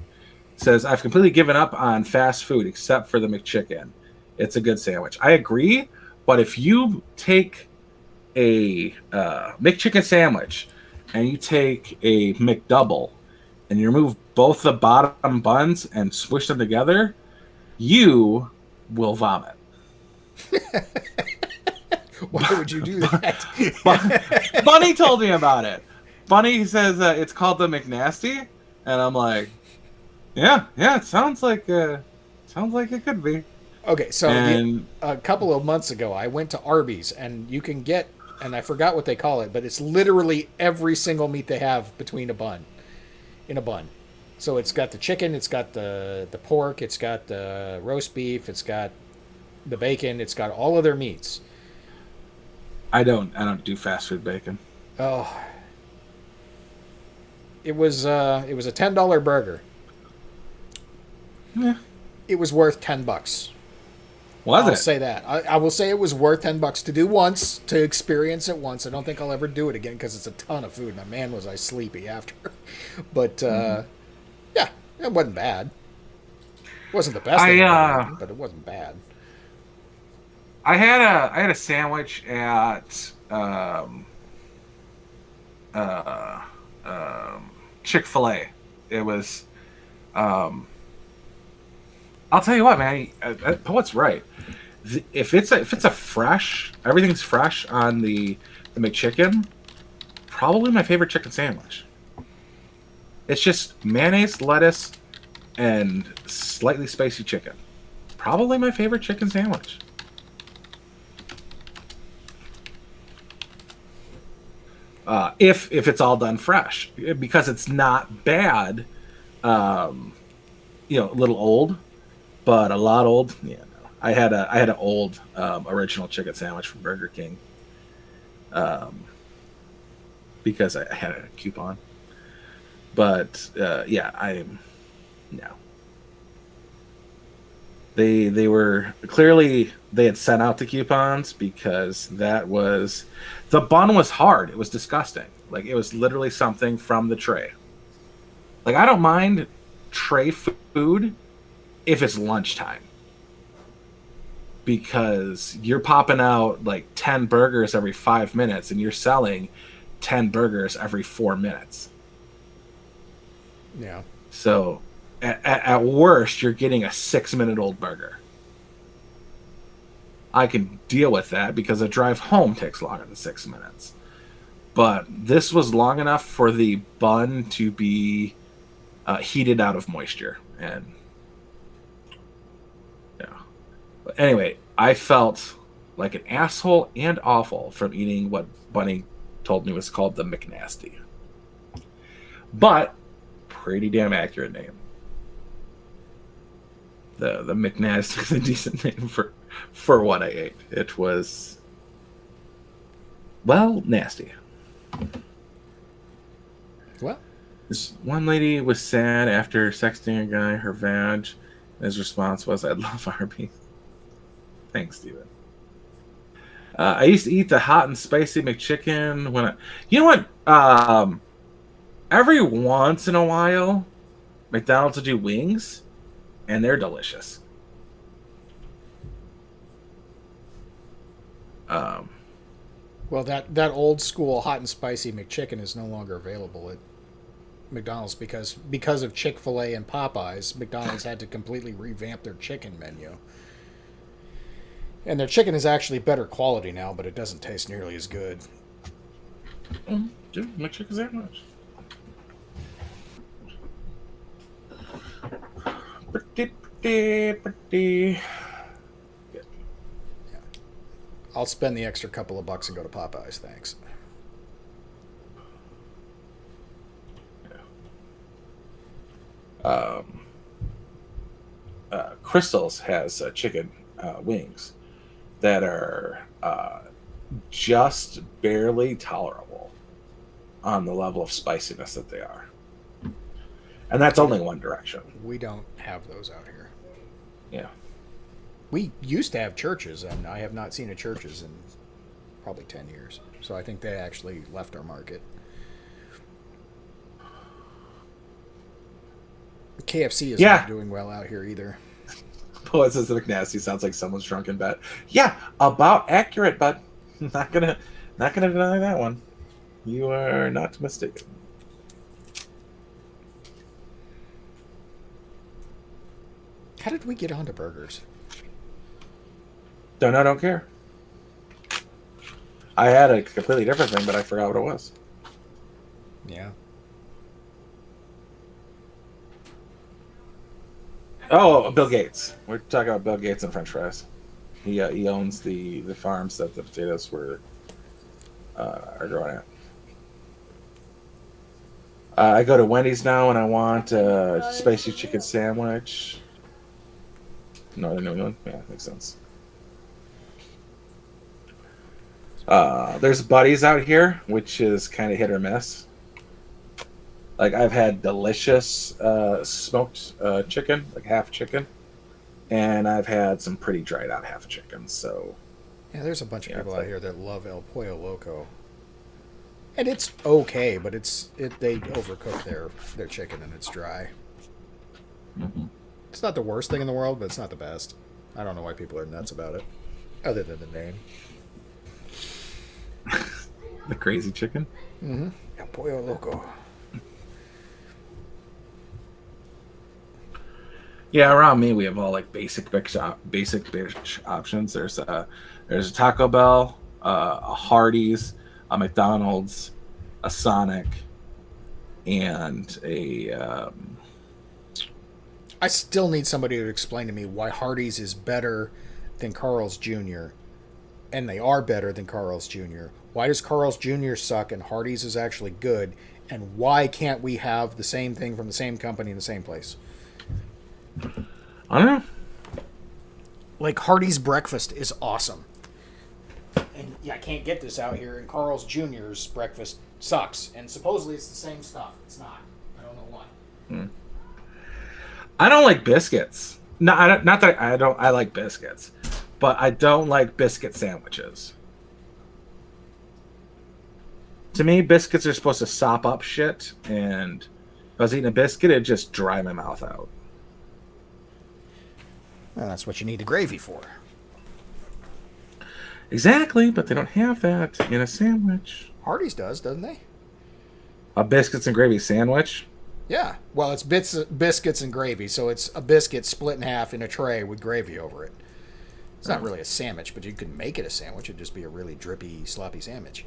says, I've completely given up on fast food except for the McChicken. It's a good sandwich. I agree, but if you take a McChicken sandwich and you take a McDouble and you remove both the bottom buns and squish them together, you will vomit. Why would you do that? Bunny told me about it. Bunny says it's called the McNasty, and I'm like, yeah, it sounds like it could be. Okay, so a couple of months ago, I went to Arby's, and you can get, and I forgot what they call it, but it's literally every single meat they have in a bun. So it's got the chicken, it's got the pork, it's got the roast beef, it's got the bacon, it's got all of their meats. I don't do fast food bacon. Oh, it was a $10 burger. Yeah, it was worth $10. I'll say that. I will say it was worth $10 to do once, to experience it once. I don't think I'll ever do it again because it's a ton of food. And man, was I sleepy after. But yeah, it wasn't bad. It wasn't the best thing I've ever eaten, but it wasn't bad. I had a sandwich at Chick-fil-A. It was I'll tell you what, man. Poet's right. If it's a fresh, everything's fresh on the McChicken. Probably my favorite chicken sandwich. It's just mayonnaise, lettuce, and slightly spicy chicken. Probably my favorite chicken sandwich. If it's all done fresh, because it's not bad. A little old, but a lot old. Yeah, no. I had an old original chicken sandwich from Burger King. Because I had a coupon. But no. They were clearly they had sent out the coupons because the bun was hard. It was disgusting. Like it was literally something from the tray. Like I don't mind tray food if it's lunchtime. Because you're popping out like 10 burgers every 5 minutes and you're selling 10 burgers every 4 minutes. Yeah. So at worst, you're getting a 6-minute-old burger. I can deal with that because a drive home takes longer than 6 minutes. But this was long enough for the bun to be heated out of moisture. And yeah. But anyway, I felt like an asshole and awful from eating what Bunny told me was called the McNasty. But pretty damn accurate name. The McNasty is a decent name for what I ate. It was, well, nasty. Well, This one lady was sad after sexting a guy her vag. His response was, "I love Arby's." Thanks, Steven. I used to eat the hot and spicy McChicken when you know what? Every once in a while, McDonald's will do wings, and they're delicious. Well, that old school hot and spicy McChicken is no longer available at McDonald's because of Chick-fil-A and Popeyes. McDonald's had to completely revamp their chicken menu. And their chicken is actually better quality now, but it doesn't taste nearly as good. Dude, McChicken sandwich. Pretty. I'll spend the extra couple of bucks and go to Popeyes, thanks. Crystal's has chicken wings that are just barely tolerable on the level of spiciness that they are. And that's only one direction. We don't have those out here. Yeah. We used to have Churches, and I have not seen a Churches in probably 10 years. So I think they actually left our market. KFC is not doing well out here either. Poet says the McNasty sounds like someone's drunk in bed. Yeah, about accurate, bud. Not gonna deny that one. You are not mistaken. How did we get onto burgers? Don't care. I had a completely different thing, but I forgot what it was. Yeah. Oh, Bill Gates. We're talking about Bill Gates and French fries. He owns the farms that the potatoes are growing at. I go to Wendy's now and I want a spicy chicken sandwich. Northern New England? Yeah, makes sense. There's Buddies out here, which is kind of hit or miss. Like, I've had delicious smoked chicken, like half chicken, and I've had some pretty dried out half chicken, so... Yeah, there's a bunch of people out here that love El Pollo Loco. And it's okay, but they overcook their chicken and it's dry. Mm-hmm. It's not the worst thing in the world, but it's not the best. I don't know why people are nuts about it, other than the name. The crazy chicken? Mm-hmm. El Pollo Loco. Yeah, around me we have all like basic bitch options. There's a Taco Bell, a Hardee's, a McDonald's, a Sonic, and a I still need somebody to explain to me why Hardee's is better than Carl's Jr. And they are better than Carl's Jr. Why does Carl's Jr. suck and Hardee's is actually good? And why can't we have the same thing from the same company in the same place? I don't know. Like, Hardee's breakfast is awesome. And yeah, I can't get this out here. And Carl's Jr.'s breakfast sucks. And supposedly it's the same stuff. It's not. I don't know why. I don't like biscuits. No, not that I don't. I like biscuits, but I don't like biscuit sandwiches. To me, biscuits are supposed to sop up shit, and if I was eating a biscuit, it'd just dry my mouth out. Well, that's what you need the gravy for. Exactly, but they don't have that in a sandwich. Hardee's does, doesn't they? A biscuits and gravy sandwich? Yeah. Well, it's biscuits and gravy, so it's a biscuit split in half in a tray with gravy over it. It's not really a sandwich, but you could make it a sandwich. It'd just be a really drippy, sloppy sandwich.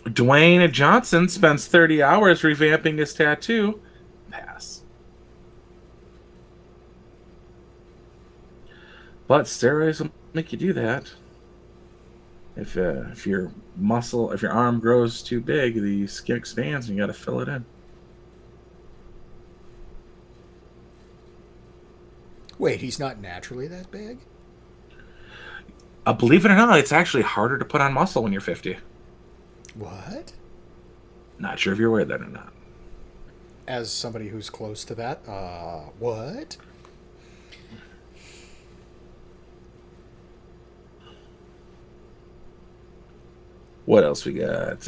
Dwayne Johnson spends 30 hours revamping his tattoo. Pass. But steroids will make you do that. If your arm grows too big, the skin expands and you got to fill it in. Wait, he's not naturally that big? Believe it or not, it's actually harder to put on muscle when you're 50. What? Not sure if you're aware of that or not. As somebody who's close to that, what? What else we got?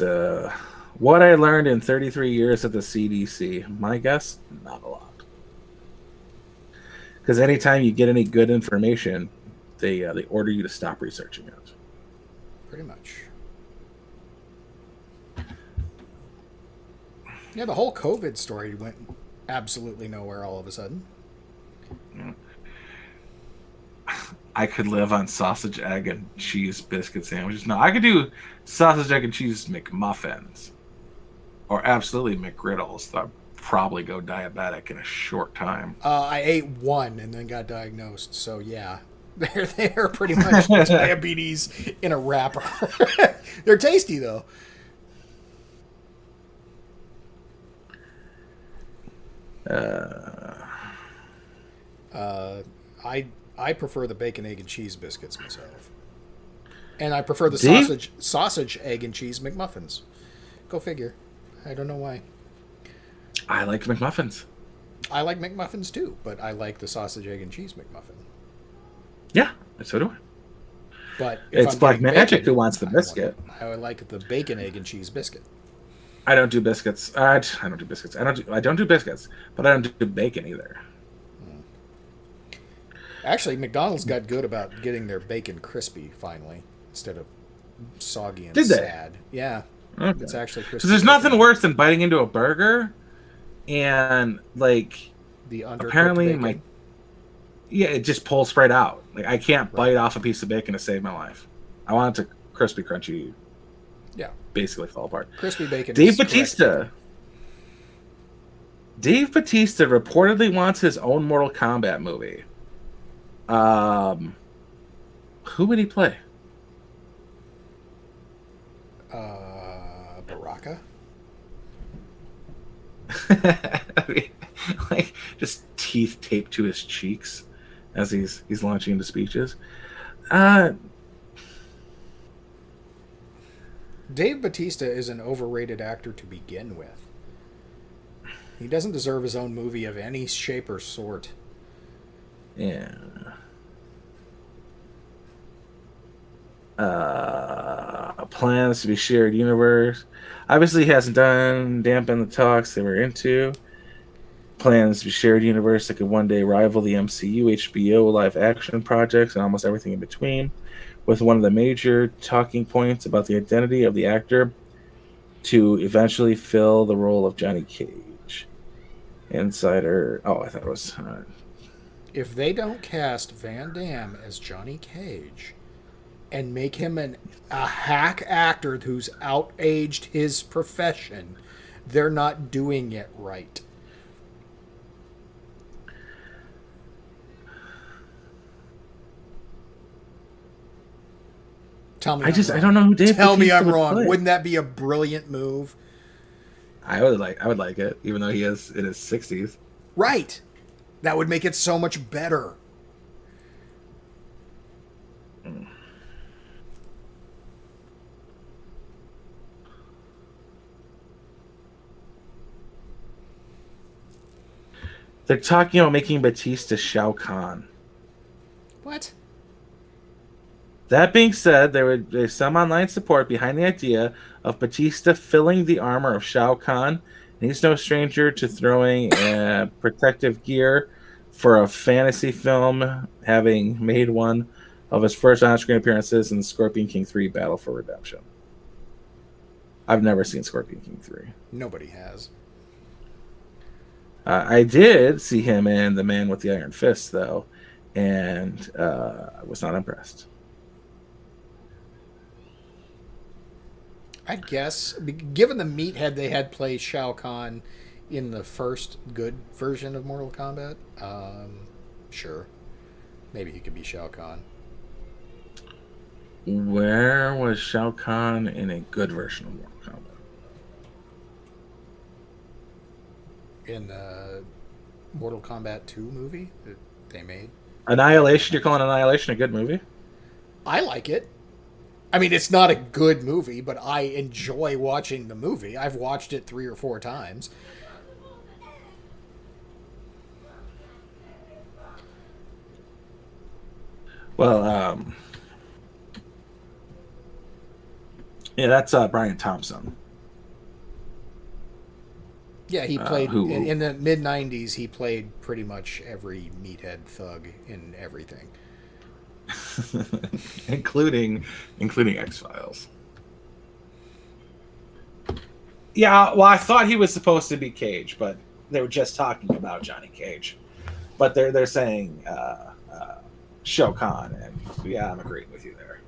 What I learned in 33 years at the CDC. My guess, not a lot. Because anytime you get any good information, they order you to stop researching it. Pretty much. Yeah, the whole COVID story went absolutely nowhere all of a sudden. I could live on sausage, egg, and cheese biscuit sandwiches. No, I could do sausage, egg, and cheese McMuffins. Or absolutely McGriddles. I'd probably go diabetic in a short time. I ate one and then got diagnosed, so yeah. They're pretty much diabetes in a wrapper. They're tasty, though. I prefer the bacon, egg, and cheese biscuits myself, and I prefer the sausage, egg, and cheese McMuffins. Go figure. I don't know why. I like McMuffins. I like McMuffins too, but I like the sausage, egg, and cheese McMuffin. Yeah, so do I. But it's Black Magic who wants the biscuit. I like the bacon, egg, and cheese biscuit. I don't do biscuits. I don't do biscuits. I don't do biscuits, but I don't do bacon either. Actually, McDonald's got good about getting their bacon crispy finally, instead of soggy and Did they? sad. Yeah, okay. It's actually crispy. So there's nothing worse than biting into a burger, and like the apparently bacon. It just pulls straight out. Like I can't bite off a piece of bacon to save my life. I want it to crispy, crunchy. Yeah, basically fall apart. Crispy bacon. Dave Bautista reportedly wants his own Mortal Kombat movie. Who would he play? Baraka. I mean, like just teeth taped to his cheeks as he's launching into speeches. Dave Bautista is an overrated actor to begin with. He doesn't deserve his own movie of any shape or sort. Yeah. Plans to be shared universe. Obviously, he hasn't dampened the talks they were into. Plans to be shared universe that could one day rival the MCU, HBO, live action projects, and almost everything in between. With one of the major talking points about the identity of the actor to eventually fill the role of Johnny Cage. Insider. Oh, I thought it was. If they don't cast Van Damme as Johnny Cage and make him a hack actor who's outaged his profession, they're not doing it right. Tell me I don't know who Dave Tell me Bautista I'm wrong. play. Wouldn't that be a brilliant move? I would like it, even though he is in his 60s. Right. That would make it so much better. They're talking about making Batista Shao Kahn. What? That being said, there's some online support behind the idea of Batista filling the armor of Shao Kahn. And he's no stranger to throwing protective gear for a fantasy film, having made one of his first on-screen appearances in Scorpion King 3 Battle for Redemption. I've never seen Scorpion King 3. Nobody has. I did see him in The Man with the Iron Fist, though, and I was not impressed. I guess, given the meathead they had play Shao Kahn in the first good version of Mortal Kombat, sure. Maybe he could be Shao Kahn. Where was Shao Kahn in a good version of Mortal Kombat? In the Mortal Kombat 2 movie that they made. Annihilation? You're calling Annihilation a good movie? I like it. I mean, it's not a good movie, but I enjoy watching the movie. I've watched it 3 or 4 times. Well, yeah, that's Brian Thompson. Yeah, he played in the mid-90s. He played pretty much every meathead thug in everything. including X-Files. Yeah, well, I thought he was supposed to be Cage, but they were just talking about Johnny Cage. But they're saying Shao Kahn, and yeah, I'm agreeing with you there.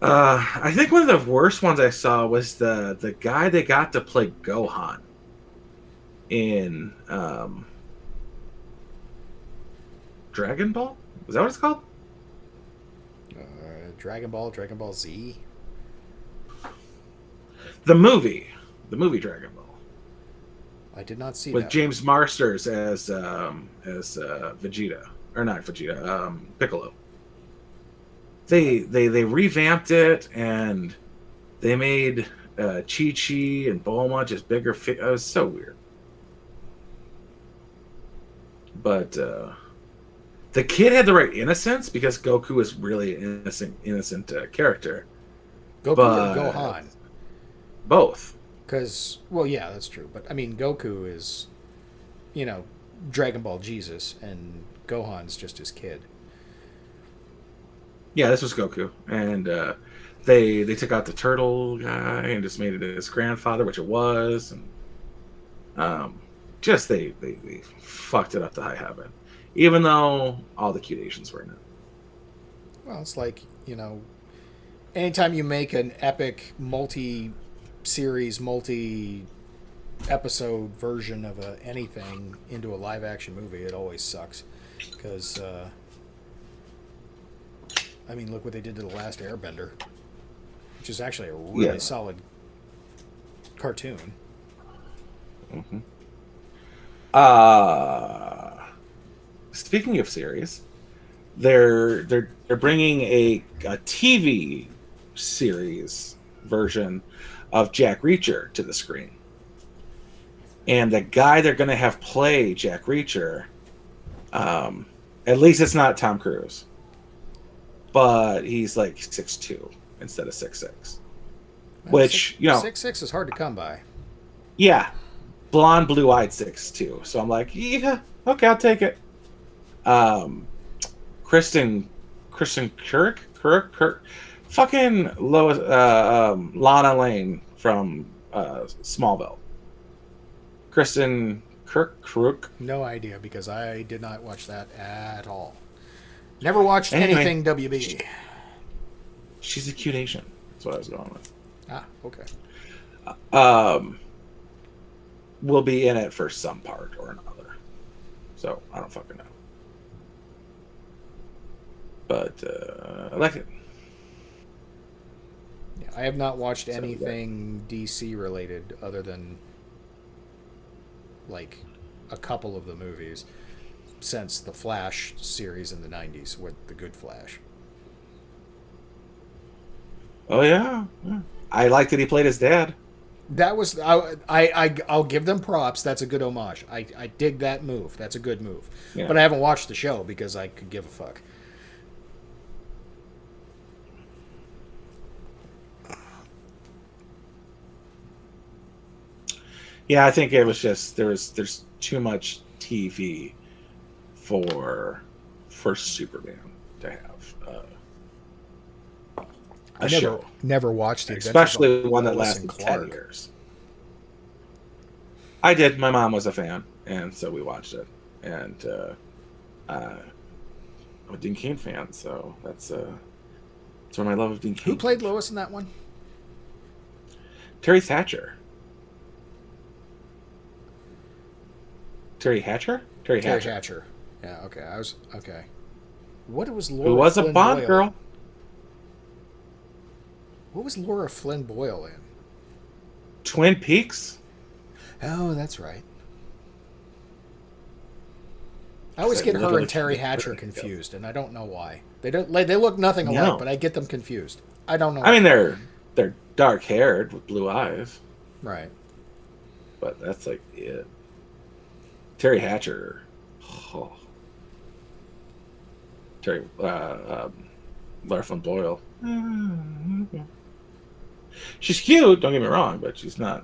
I think one of the worst ones I saw was the guy they got to play Gohan in Dragon Ball? Is that what it's called? Dragon Ball Z. The movie Dragon Ball. I did not see with that James Marsters as Vegeta, or not Vegeta, Piccolo. They revamped it, and they made Chi-Chi and Bulma just bigger. It was so weird. But the kid had the right innocence because Goku is really an innocent character. Goku or Gohan? Both. Because, well, yeah, that's true. But, I mean, Goku is, Dragon Ball Jesus, and Gohan's just his kid. Yeah, this was Goku. And they took out the turtle guy and just made it his grandfather, which it was. And they fucked it up to high heaven. Even though all the cute Asians were in it. Well, it's like, anytime you make an epic multi-series, multi-episode version of anything into a live-action movie, it always sucks. Because, look what they did to The Last Airbender, which is actually a really solid cartoon. Mm-hmm. Speaking of series, they're bringing a TV series version of Jack Reacher to the screen, and the guy they're going to have play Jack Reacher, at least it's not Tom Cruise, but he's like 6'2" instead of 6'6", which 6'6" is hard to come by. Yeah, blonde, blue-eyed 6'2". So I'm like, yeah, okay, I'll take it. Kristen Kirk Fucking Lana Lane from Smallville. Kristen Kirkcrook. No idea, because I did not watch that at all. Never watched Anyway. anything WB. She's a cute Asian. That's what I was going with. Ah, okay. Will be in it for some part or another. So I don't fucking know. But I like it. Yeah, I have not watched anything DC related other than like a couple of the movies since the Flash series in the 90s with the Good Flash. Oh yeah. I like that he played his dad. That was I'll give them props. That's a good homage. I dig that move. That's a good move. Yeah. But I haven't watched the show because I could give a fuck. Yeah, I think it was just there's too much TV for Superman to have a show, never watched the especially one that Lois lasted and Clark. 10 years. I did. My mom was a fan, and so we watched it. And I'm a Dean Cain fan, so that's where my love of Dean Cain. Who played Lois in that one? Terry Thatcher. Terry Hatcher? Terry Hatcher. Yeah, okay. I was okay. What was Laura Who was a Flynn Bond Boyle? girl? What was Laura Flynn Boyle in? Twin Peaks? Oh, that's right. I always So get look her at and the- Terry Hatcher confused, and I don't know why. They don't they look nothing alike, No. but I get them confused. I don't know. I mean, they're dark haired with blue eyes, right. but that's like it. Terry Hatcher. Oh. Terry Laura Flynn Boyle. She's cute, don't get me wrong, but she's not.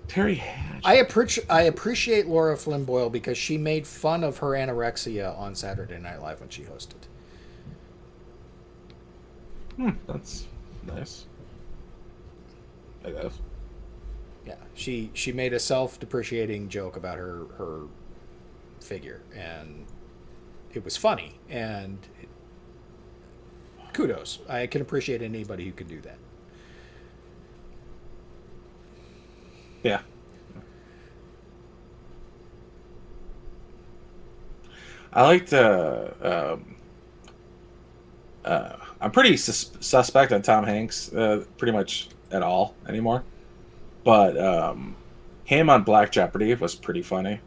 Terry Hatcher. I appreciate Laura Flynn Boyle because she made fun of her anorexia on Saturday Night Live when she hosted. That's nice. I guess. Yeah, she made a self-depreciating joke about her figure, and it was funny. And kudos, I can appreciate anybody who can do that. Yeah. I like to. I'm pretty suspect on Tom Hanks, pretty much at all anymore. But him on Black Jeopardy was pretty funny.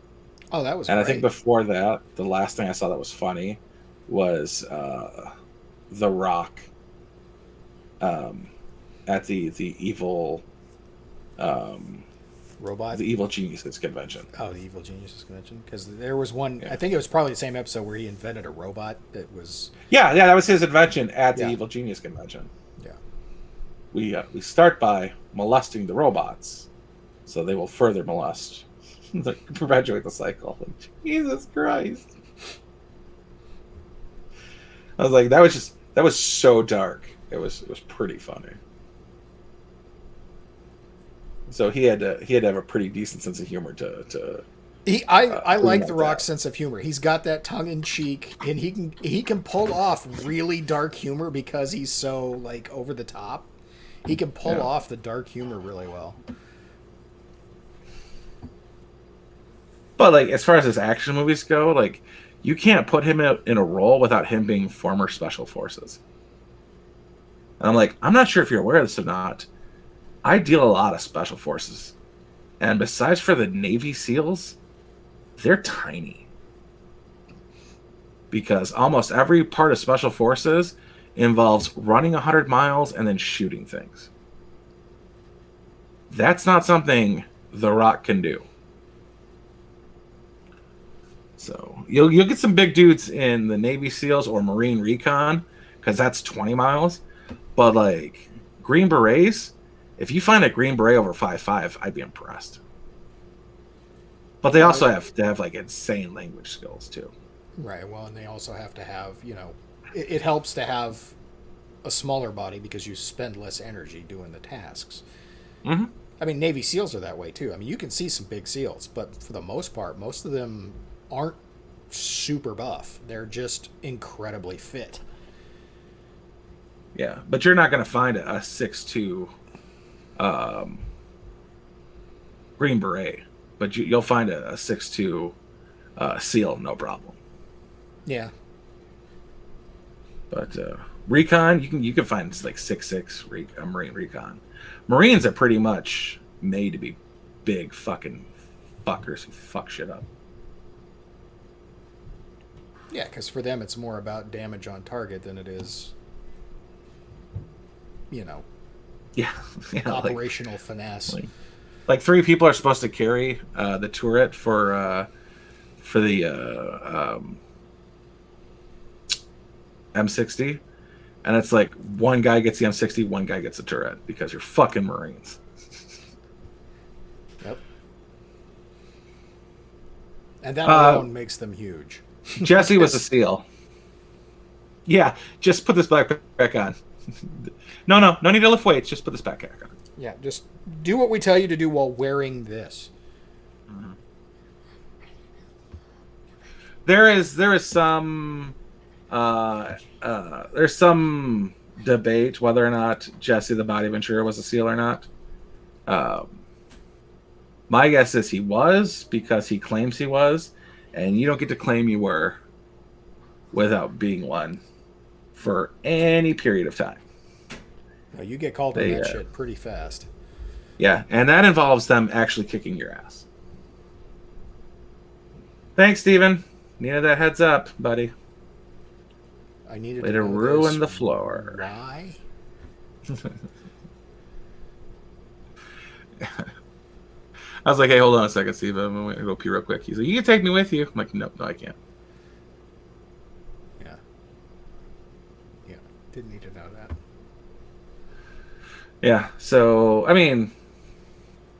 Oh, that was. And great. I think before that, the last thing I saw that was funny was The Rock at the evil. Robot. The Evil Geniuses convention. Oh, the Evil Geniuses convention. Because there was one. Yeah. I think it was probably the same episode where he invented a robot that was. Yeah, that was his invention at the Yeah. Evil Genius convention. Yeah. We start by molesting the robots, so they will further molest, perpetuate the cycle. Jesus Christ! I was like, that was so dark. It was pretty funny. So he had to have a pretty decent sense of humor to. I like The like Rock's that. sense of humor. He's got that tongue in cheek, and he can pull off really dark humor because he's so like over the top. He can pull off the dark humor really well. But like, as far as his action movies go, like, you can't put him in a role without him being former special forces. And I'm like, I'm not sure if you're aware of this or not. I deal a lot of special forces, and besides for the Navy SEALs, they're tiny. Because almost every part of special forces involves running 100 miles and then shooting things. That's not something The Rock can do. So you'll get some big dudes in the Navy SEALs or Marine Recon, because that's 20 miles. But like Green Berets, if you find a Green Beret over 5'5", I'd be impressed. But they also have to have like insane language skills too. Right. Well, and they also have to have it helps to have a smaller body because you spend less energy doing the tasks. Mm-hmm. I mean, Navy SEALs are that way too. I mean, you can see some big SEALs, but for the most part, most of them aren't super buff. They're just incredibly fit. Yeah, but you're not going to find a 6'2" Green Beret, but you'll find a 6'2" SEAL, no problem. Yeah. But recon, you can find like 6'6" Marine recon. Marines are pretty much made to be big fucking fuckers who fuck shit up. Yeah, because for them it's more about damage on target than it is, Yeah, operational finesse. Like 3 people are supposed to carry the turret for the M60, and it's like one guy gets the M60, one guy gets the turret because you're fucking Marines. Yep. And that alone makes them huge. Jesse was a SEAL. Yeah, just put this backpack on. No need to lift weights. Just put this backpack on. Yeah, just do what we tell you to do while wearing this. Mm-hmm. There is some there's some debate whether or not Jesse the Body Ventura was a SEAL or not. My guess is he was, because he claims he was, and you don't get to claim you were without being one for any period of time. No, you get called on that shit pretty fast. Yeah, and that involves them actually kicking your ass. Thanks, Steven. Needed that heads up, buddy. I needed to ruin the floor. Why? I was like, hey, hold on a second, Steve. I'm going to go pee real quick. He's like, you can take me with you. I'm like, no, I can't. Yeah. Yeah. Didn't need to know that. Yeah. So, I mean,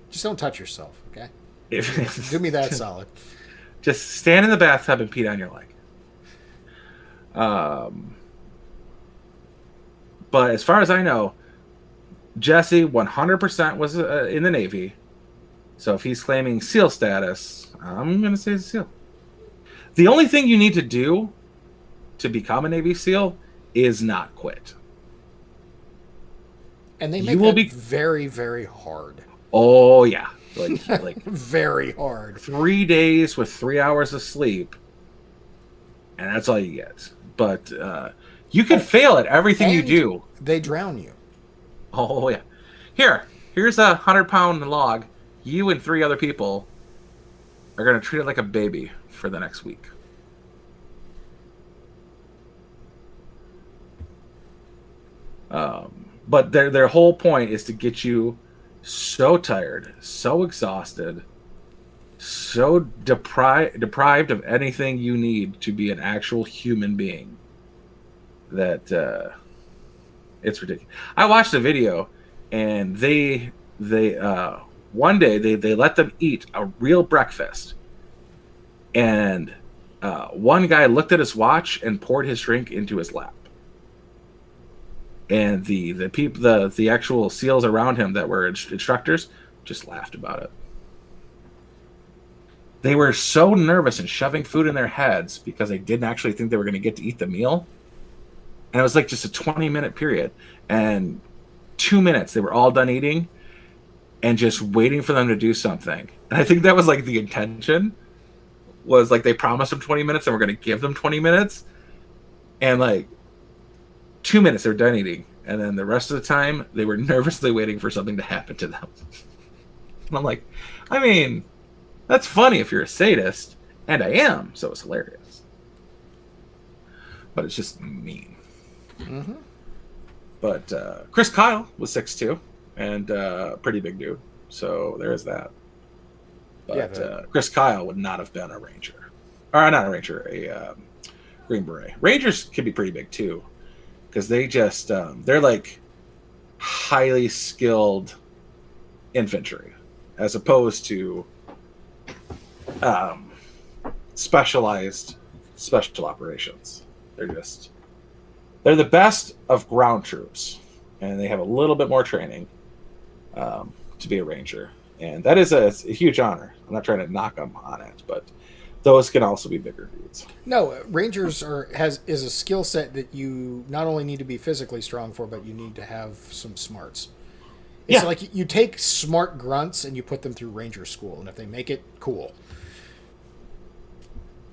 just don't touch yourself, okay? If, do me that solid. Just stand in the bathtub and pee down your leg. But as far as I know, Jesse 100% was in the Navy. So if he's claiming SEAL status, I'm going to say he's a SEAL. The only thing you need to do to become a Navy SEAL is not quit. And they make that very, very hard. Oh, yeah. Like very hard. 3 days with 3 hours of sleep, and that's all you get. But you can fail at everything you do. They drown you. Oh, yeah. Here's a 100-pound log. You and 3 other people are going to treat it like a baby for the next week. But their whole point is to get you so tired, so exhausted, so deprived of anything you need to be an actual human being that it's ridiculous. I watched a video, and they one day they let them eat a real breakfast, and one guy looked at his watch and poured his drink into his lap. And the actual SEALs around him that were instructors just laughed about it. They were so nervous and shoving food in their heads because they didn't actually think they were going to get to eat the meal. And it was like just a 20-minute period. And 2 minutes, they were all done eating and just waiting for them to do something. And I think that was like the intention, was like they promised them 20 minutes and we're going to give them 20 minutes. And like 2 minutes, they were done eating. And then the rest of the time, they were nervously waiting for something to happen to them. And I'm like, I mean, that's funny if you're a sadist. And I am, so it's hilarious. But it's just mean. Mm-hmm. But Chris Kyle was 6'2", and pretty big dude. So there is that. But Chris Kyle would not have been a Ranger. Or not a Ranger, a Green Beret. Rangers can be pretty big too. Because they just, they're like highly skilled infantry, as opposed to specialized special operations. They're just They're the best of ground troops, and they have a little bit more training to be a ranger, and that is it's a huge honor. I'm not trying to knock them on it, but those can also be bigger dudes. No, rangers is a skill set that you not only need to be physically strong for, but you need to have some smarts. It's like you take smart grunts and you put them through ranger school, and if they make it, cool.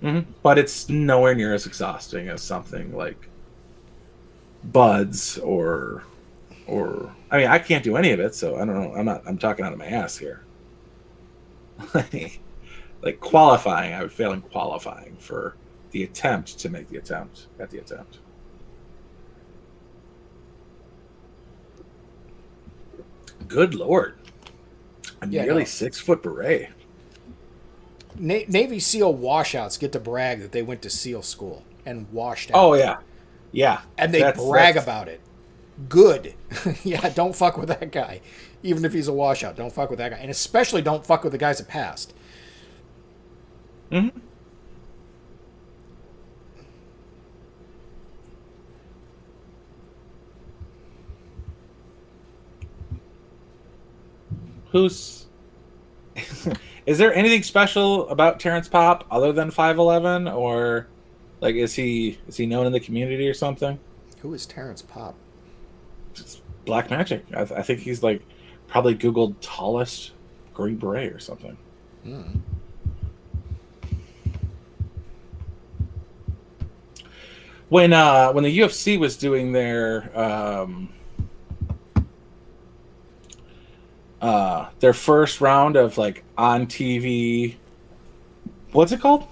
Mm-hmm. But it's nowhere near as exhausting as something like buds or I mean, I can't do any of it, so I don't know. I'm talking out of my ass here. Like qualifying, I would fail in qualifying for the attempt to make the attempt at the attempt. Good Lord. A nearly 6 foot beret. Navy SEAL washouts get to brag that they went to SEAL school and washed out. Oh, yeah. Yeah. And they brag about it. Good. Yeah, don't fuck with that guy. Even if he's a washout, don't fuck with that guy. And especially don't fuck with the guys that passed. Mm-hmm. Who's... Is there anything special about Terrence Popp other than 5'11", or like is he known in the community or something? Who is Terrence Popp? It's Black Magic. I think he's like probably Googled tallest Green Beret or something. When the UFC was doing their first round of like on TV, what's it called?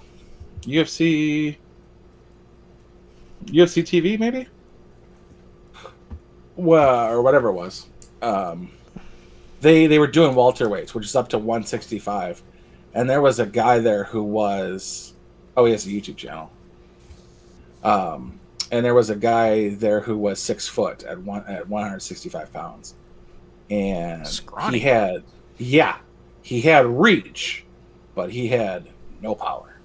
UFC TV maybe? Well, or whatever it was. They were doing welterweights, which is up to 165, and there was a guy there who was, he has a YouTube channel. And there was a guy there who was 6 foot at 165 pounds. And Scrawny. he had reach, but he had no power.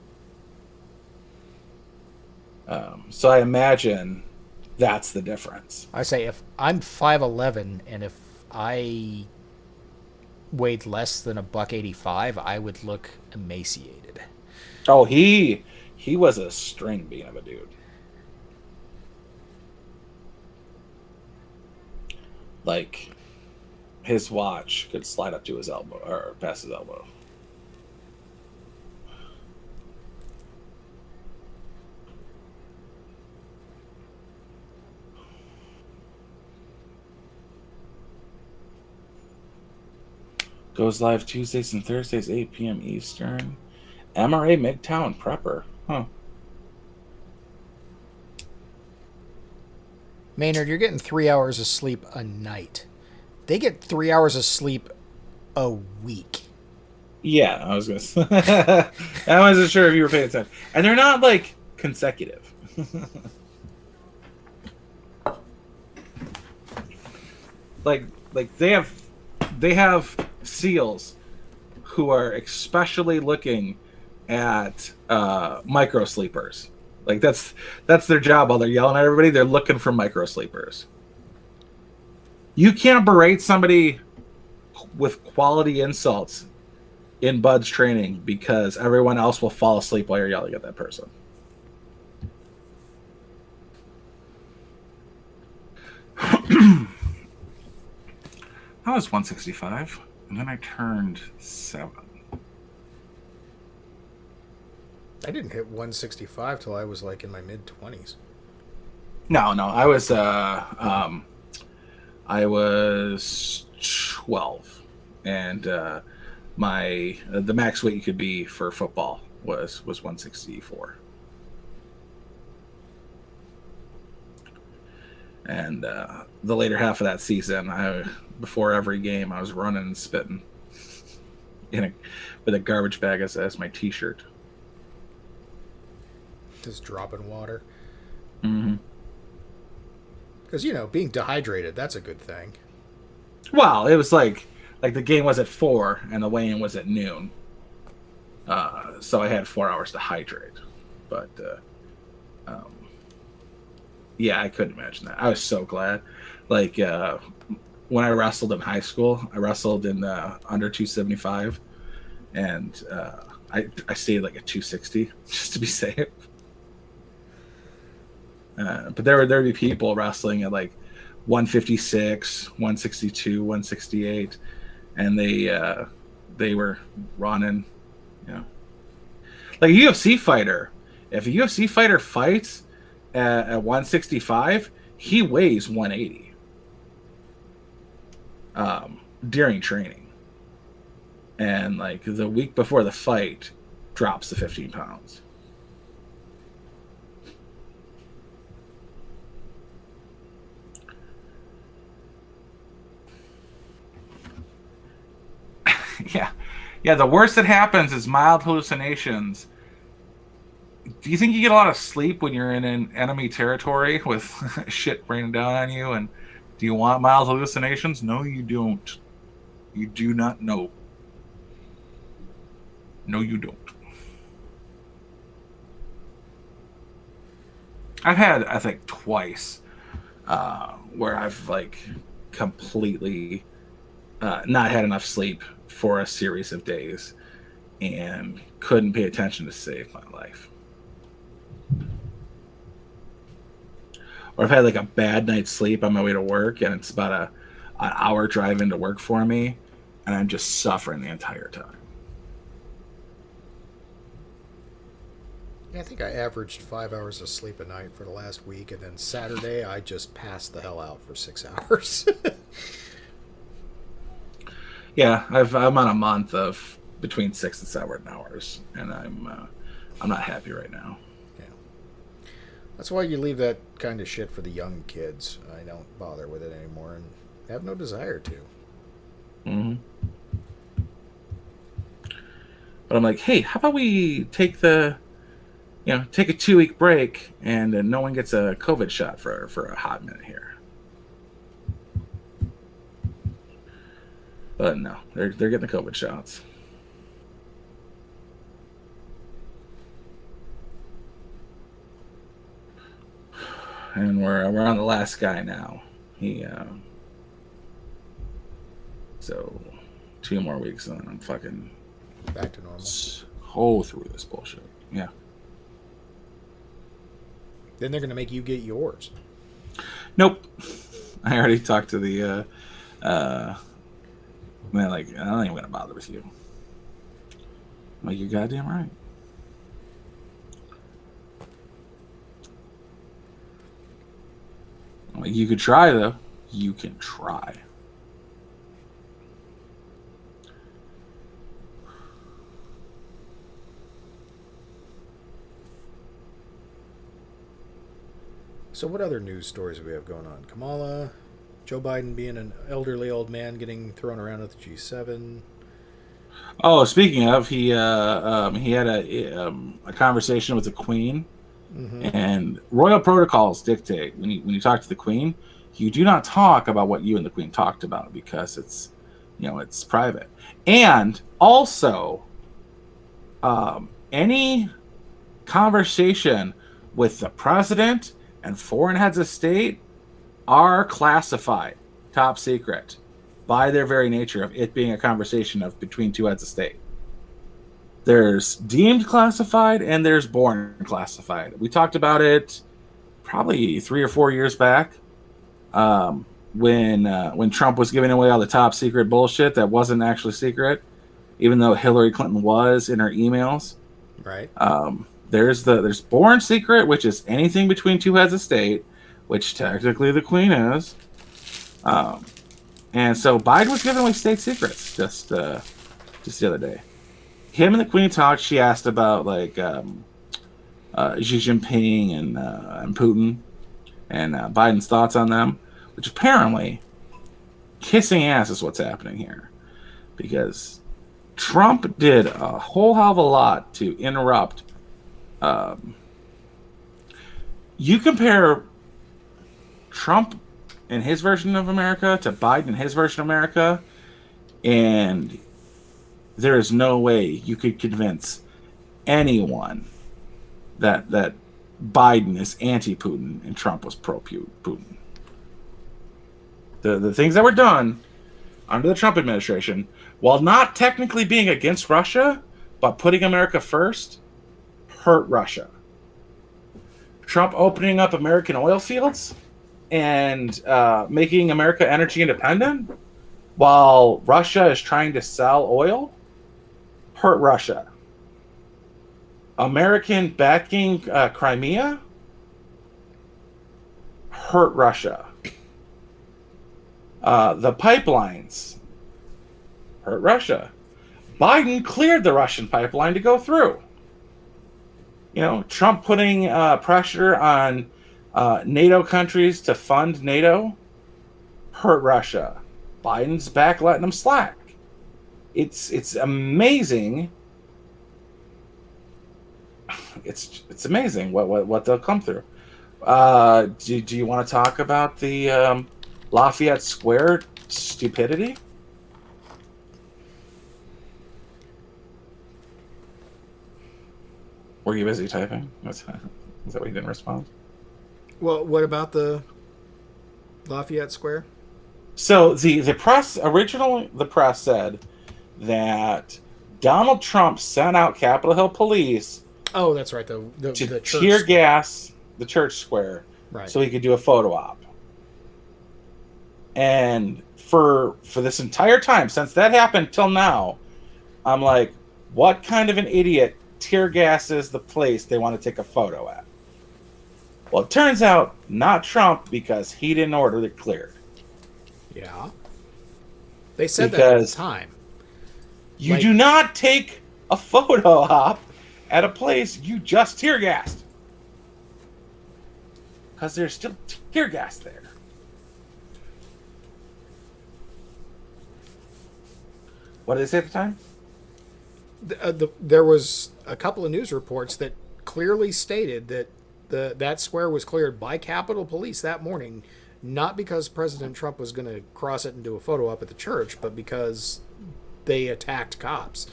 So I imagine that's the difference. I say if I'm 5'11", and if I weighed less than $185, I would look emaciated. Oh, he was a string bean of a dude. Like, his watch could slide up to his elbow, or past his elbow. Goes live Tuesdays and Thursdays, 8 p.m. Eastern. MRA Midtown Prepper. Huh. Maynard, you're getting 3 hours of sleep a night. They get 3 hours of sleep a week. Yeah, I was gonna say. I wasn't sure if you were paying attention. And they're not like consecutive. like they have SEALs who are especially looking at micro sleepers. Like that's their job while they're yelling at everybody. They're looking for micro sleepers. You can't berate somebody with quality insults in Bud's training because everyone else will fall asleep while you're yelling at that person. I was 165, and then I turned 7. I didn't hit 165 till I was like in my mid-20s. No, I was 12, and the max weight you could be for football was 164. And the later half of that season, before every game, I was running and spitting with a garbage bag as my t-shirt. Just dropping water. Mm-hmm. Because, being dehydrated, that's a good thing. Well, it was like the game was at 4 and the weigh-in was at noon. So I had 4 hours to hydrate. But, Yeah, I couldn't imagine that. I was so glad. Like when I wrestled in high school, I wrestled in the under 275, and I stayed like at 260 just to be safe. But there'd be people wrestling at like 156, 162, 168, and they were running, you know, like a UFC fighter. If a UFC fighter fights at 165, he weighs 180 during training, and like the week before the fight, drops to 15 pounds. Yeah. The worst that happens is mild hallucinations. Do you think you get a lot of sleep when you're in an enemy territory with shit raining down on you? And do you want mild hallucinations? No, you don't. You do not know. No, you don't. I've had, I think, twice where I've like completely not had enough sleep for a series of days and couldn't pay attention to save my life. Or I've had like a bad night's sleep on my way to work, and it's about an hour drive into work for me, and I'm just suffering the entire time. Yeah, I think I averaged 5 hours of sleep a night for the last week, and then Saturday I just passed the hell out for 6 hours. Yeah, I'm on a month of between 6 and 7 hours, and I'm not happy right now. Yeah, that's why you leave that kind of shit for the young kids. I don't bother with it anymore, and have no desire to. Mm-hmm. But I'm like, hey, how about we take a 2-week break, and no one gets a COVID shot for a hot minute here. But no, they're getting the COVID shots. And we're on the last guy now. So 2 more weeks and then I'm fucking back to normal. Whole through this bullshit. Yeah. Then they're gonna make you get yours. Nope. I already talked to the man, like, I don't even gonna bother with you. I'm like, you're goddamn right. I'm like, you could try though. You can try. So what other news stories do we have going on? Kamala, Joe Biden being an elderly old man getting thrown around at the G7. Oh, speaking of, he had a conversation with the Queen, and royal protocols dictate when you talk to the Queen, you do not talk about what you and the Queen talked about because it's private. And also, any conversation with the president and foreign heads of state are classified, top secret, by their very nature of it being a conversation between two heads of state. There's deemed classified and there's born classified. We talked about it probably 3 or 4 years back when Trump was giving away all the top secret bullshit that wasn't actually secret, even though Hillary Clinton was in her emails. Right. There's born secret, which is anything between two heads of state, which technically the Queen is. And so Biden was giving away state secrets just the other day. Him and the Queen talked. She asked about like Xi Jinping and Putin and Biden's thoughts on them, which apparently kissing ass is what's happening here, because Trump did a whole hell of a lot to interrupt. You compare Trump and his version of America to Biden and his version of America, and there is no way you could convince anyone that Biden is anti-Putin and Trump was pro-Putin. The things that were done under the Trump administration, while not technically being against Russia, but putting America first, hurt Russia. Trump opening up American oil fields and making America energy independent while Russia is trying to sell oil, hurt Russia. American backing Crimea, hurt Russia. The pipelines, hurt Russia. Biden cleared the Russian pipeline to go through. Trump putting pressure on NATO countries to fund NATO, hurt Russia. Biden's back letting them slack. It's amazing. It's amazing what they'll come through. Do you want to talk about the Lafayette Square stupidity? Were you busy typing? Is that why you didn't respond? Well, what about the Lafayette Square? So the press said that Donald Trump sent out Capitol Hill police. Oh, that's right. The church tear gas the church square, right, so he could do a photo op. And for this entire time since that happened till now, I'm like, what kind of an idiot tear gases the place they want to take a photo at? Well, it turns out not Trump, because he didn't order it cleared. Yeah. They said that at the time. You do not take a photo op at a place you just tear gassed. Because there's still tear gas there. What did they say at the time? There was a couple of news reports that clearly stated that that square was cleared by Capitol Police that morning, not because President Trump was going to cross it and do a photo op at the church, but because they attacked cops.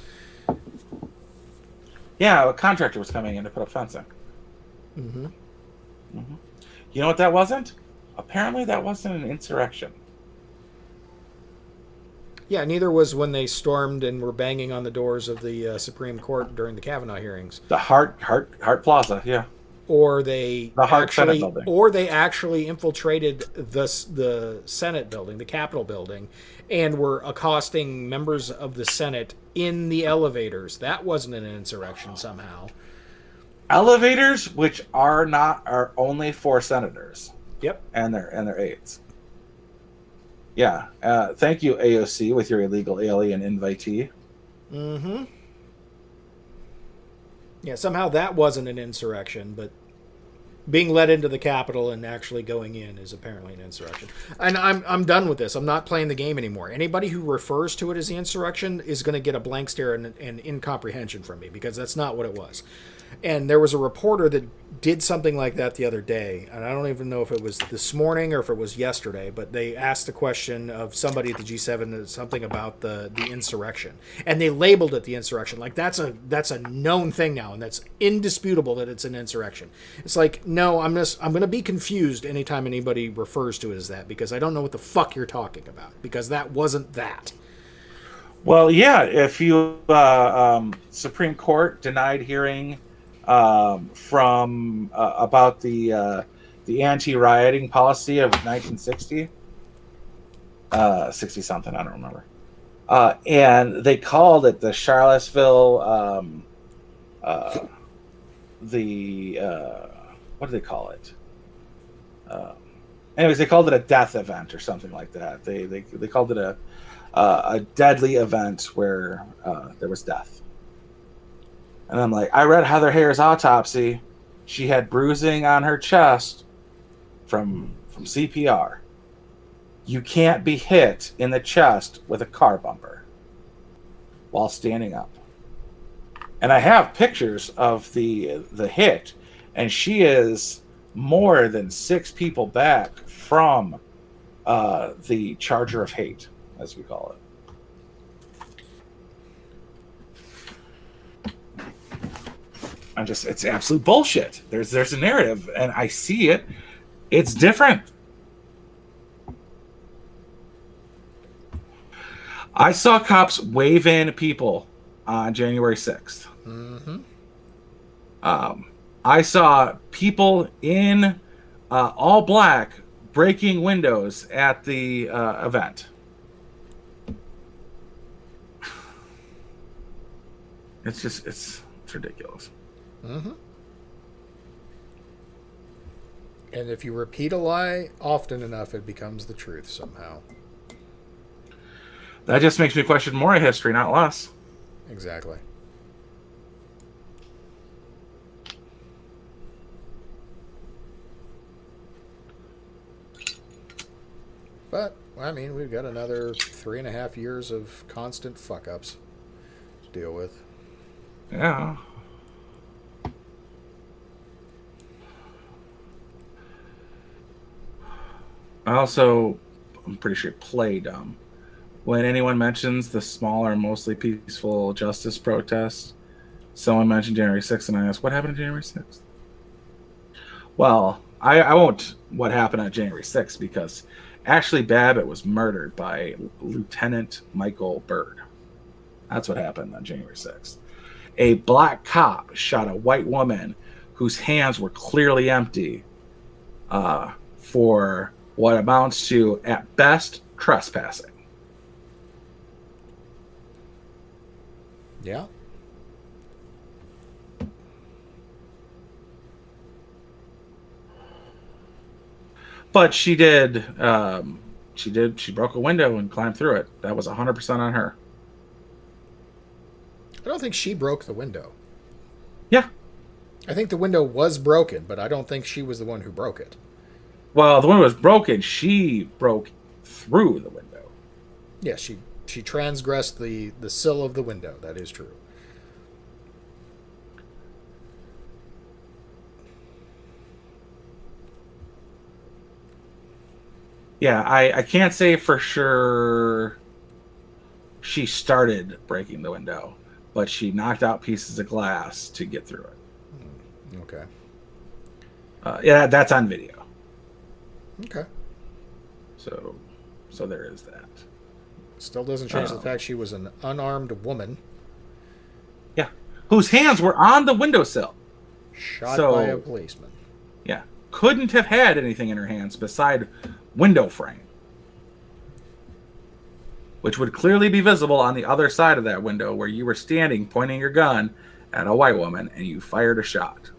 Yeah, a contractor was coming in to put up fencing. Mm-hmm. Mm-hmm. You know what that wasn't? Apparently that wasn't an insurrection. Yeah, neither was when they stormed and were banging on the doors of the Supreme Court during the Kavanaugh hearings. The Hart Plaza, yeah. Or they actually infiltrated the Senate building, the Capitol building, and were accosting members of the Senate in the elevators. That wasn't an insurrection somehow. Elevators, which are only for senators. Yep. And their aides. Yeah. Thank you, AOC, with your illegal alien invitee. Mm-hmm. Yeah, somehow that wasn't an insurrection, but being led into the Capitol and actually going in is apparently an insurrection. And I'm done with this. I'm not playing the game anymore. Anybody who refers to it as the insurrection is going to get a blank stare and incomprehension from me, because that's not what it was. And there was a reporter that did something like that the other day, and I don't even know if it was this morning or if it was yesterday, but they asked the question of somebody at the G7 something about the insurrection, and they labeled it the insurrection. Like that's a known thing now, and that's indisputable that it's an insurrection. It's like, no, I'm going to be confused anytime anybody refers to it as that, because I don't know what the fuck you're talking about, because that wasn't that. Well, yeah, if you Supreme Court denied hearing from about the anti-rioting policy of 1960, 60 something, I don't remember, and they called it the Charlottesville, what do they call it? Anyways, they called it a death event or something like that. They called it a deadly event where there was death. And I'm like, I read Heather Hayer's autopsy. She had bruising on her chest from CPR. You can't be hit in the chest with a car bumper while standing up. And I have pictures of the hit, and she is more than 6 people back from the charger of hate, as we call it. it's absolute bullshit. There's a narrative, and I see it. It's different. I saw cops wave in people on January 6th. Mm-hmm. I saw people in all black breaking windows at the event. It's ridiculous. Mm-hmm. And if you repeat a lie often enough, it becomes the truth somehow. That just makes me question more of history, not less. Exactly. But, I mean, we've got another 3.5 years of constant fuck-ups to deal with. Yeah. I'm pretty sure, play dumb. When anyone mentions the smaller, mostly peaceful justice protests, someone mentioned January 6th, and I asked, what happened on January 6th? Well, I won't what happened on January 6th, because Ashley Babbitt was murdered by Lieutenant Michael Byrd. That's what happened on January 6th. A black cop shot a white woman whose hands were clearly empty for what amounts to, at best, trespassing. Yeah. But she broke a window and climbed through it. That was 100% on her. I don't think she broke the window. Yeah. I think the window was broken, but I don't think she was the one who broke it. Well, the window was broken. She broke through the window. Yeah, she transgressed the sill of the window. That is true. Yeah, I can't say for sure she started breaking the window, but she knocked out pieces of glass to get through it. Okay. Yeah, that's on video. Okay. So there is that. Still doesn't change the fact she was an unarmed woman. Yeah. Whose hands were on the windowsill. Shot by a policeman. Yeah. Couldn't have had anything in her hands beside window frame, which would clearly be visible on the other side of that window where you were standing pointing your gun at a white woman and you fired a shot.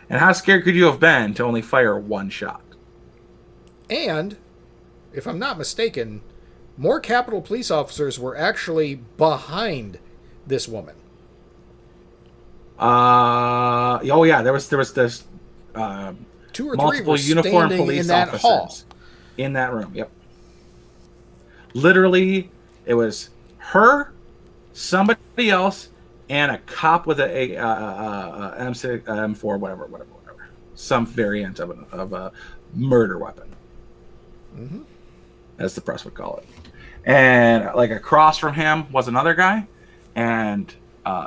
And how scared could you have been to only fire one shot? And, if I'm not mistaken, more Capitol police officers were actually behind this woman. Oh yeah, there was this 2 or 3 multiple were uniformed standing police in that officers hall. in that room. Yep. Literally, it was her, somebody else, and a cop with a M6, M4, whatever, some variant of a murder weapon, as the press would call it. And like across from him was another guy, and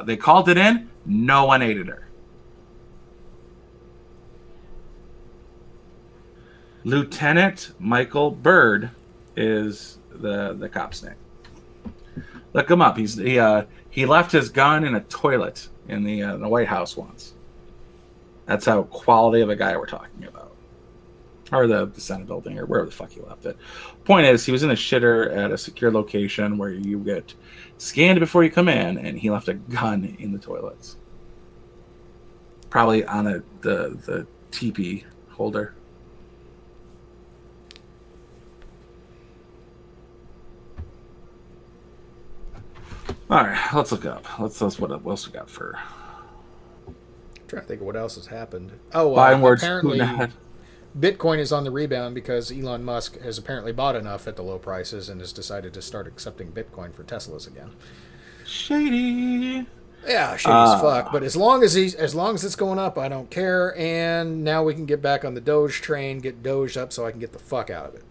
they called it in. No one aided her. Lieutenant Michael Byrd is the cop's name. Look him up. He left his gun in a toilet in the White House once. That's how quality of a guy we're talking about, or the Senate building, or wherever the fuck he left it. Point is, he was in a shitter at a secure location where you get scanned before you come in, and he left a gun in the toilets, probably on the teepee holder. All right, let's look up. Let's what else we got for. I'm trying to think of what else has happened. Oh, apparently Bitcoin is on the rebound because Elon Musk has apparently bought enough at the low prices and has decided to start accepting Bitcoin for Teslas again. Shady. Yeah, shady as fuck. But as long as it's going up, I don't care. And now we can get back on the Doge train, get Doge up, so I can get the fuck out of it.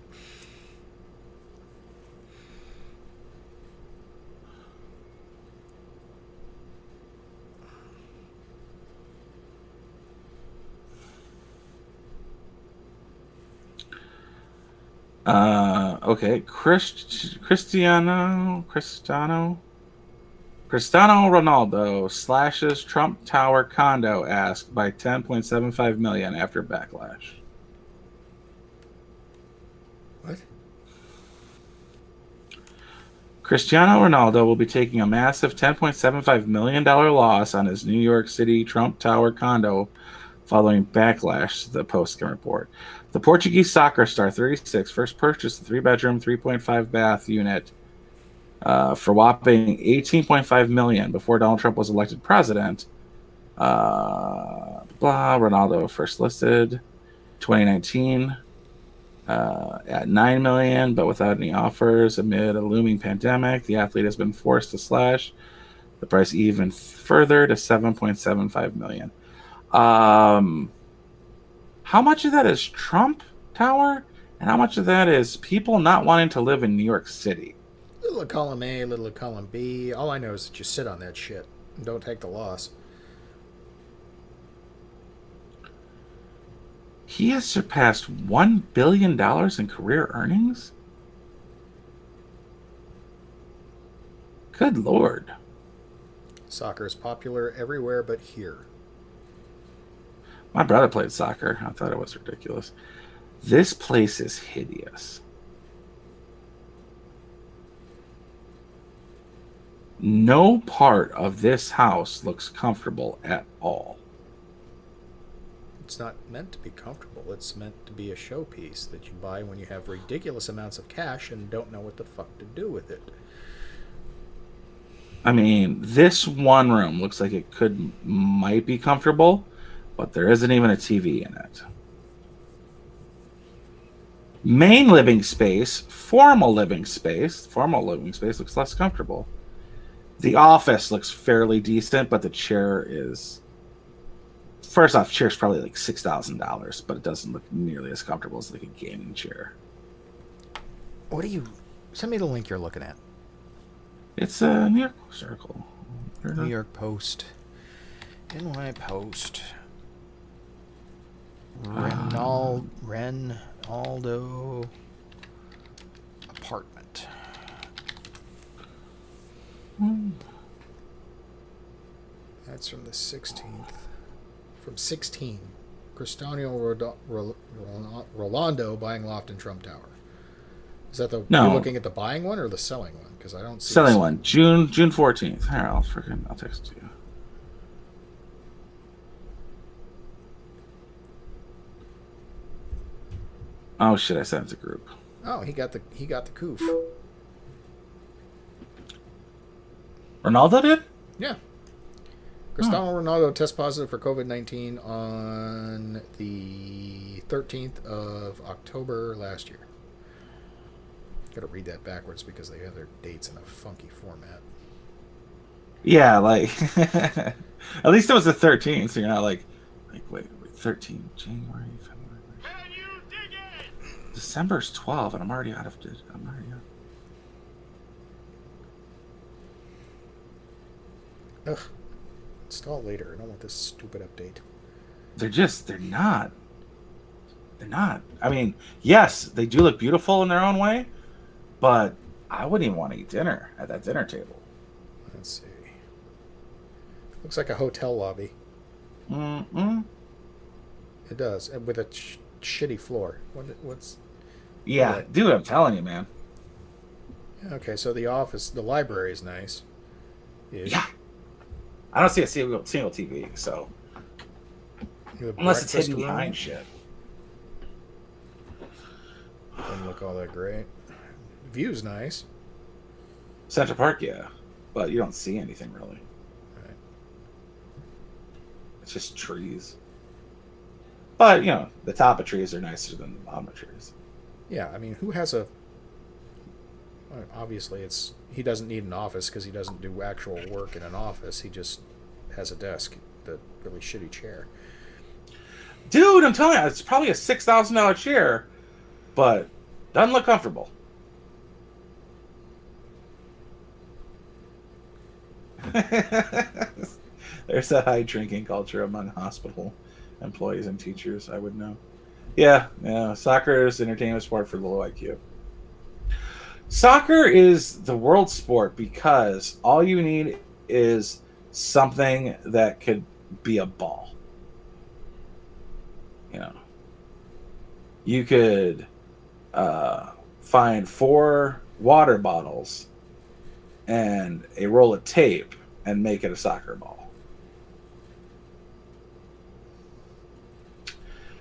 Okay. Cristiano Ronaldo slashes Trump Tower condo ask by 10.75 million after backlash. What? Cristiano Ronaldo will be taking a massive $10.75 million loss on his New York City Trump Tower condo following backlash, the Post can report. The Portuguese soccer star, 36, first purchased a 3-bedroom, 3.5 bath unit for whopping $18.5 million before Donald Trump was elected president. Ronaldo first listed 2019 at $9 million, but without any offers amid a looming pandemic. The athlete has been forced to slash the price even further to $7.75 million. How much of that is Trump Tower, and how much of that is people not wanting to live in New York City? Little of column A, little of column B. All I know is that you sit on that shit and don't take the loss. He has surpassed $1 billion in career earnings? Good Lord. Soccer is popular everywhere but here. My brother played soccer. I thought it was ridiculous. This place is hideous. No part of this house looks comfortable at all. It's not meant to be comfortable. It's meant to be a showpiece that you buy when you have ridiculous amounts of cash and don't know what the fuck to do with it. I mean, this one room looks like it might be comfortable, but there isn't even a TV in it. Main living space, formal living space looks less comfortable. The office looks fairly decent, but the chair is... First off, chair's probably like $6,000, but it doesn't look nearly as comfortable as like a gaming chair. What do you... Send me the link you're looking at. It's a New York Circle. New York Post. NY Post. Renaldo apartment. That's from the 16th. From 16. Cristiano Rolando buying loft in Trump Tower. Is that the... No. You're looking at the buying one or the selling one? Because I don't see... Selling one. June 14th. Here, I'll text you. Oh shit! I sent it to group. Oh, he got the coof. Ronaldo did? Yeah. Cristiano Ronaldo test positive for COVID-19 on the 13th of October last year. Got to read that backwards because they have their dates in a funky format. Yeah, like at least it was the 13th, so you're not like wait, 13 January, February. Can you dig it? December's 12, and I'm already out. Ugh. Install later. I don't want this stupid update. They're not. I mean, yes, they do look beautiful in their own way, but I wouldn't even want to eat dinner at that dinner table. Let's see. Looks like a hotel lobby. Mm-mm. It does, with a shitty floor. What's? Yeah, dude, I'm telling you, man. Okay, so the library is nice. Yeah. I don't see a single TV, so unless it's hidden behind shit. Doesn't look all that great. View's nice. Central Park, yeah, but you don't see anything really. Right. It's just trees. But the top of trees are nicer than the bottom of trees. Yeah, I mean, who has a... Obviously, he doesn't need an office because he doesn't do actual work in an office. He just has a desk, the really shitty chair. Dude, I'm telling you, it's probably a $6,000 chair, but doesn't look comfortable. There's a high drinking culture among hospital employees and teachers, I would know. Yeah. Soccer is entertainment sport for the low IQ. Soccer is the world sport because all you need is something that could be a ball. You know, you could find 4 water bottles and a roll of tape and make it a soccer ball.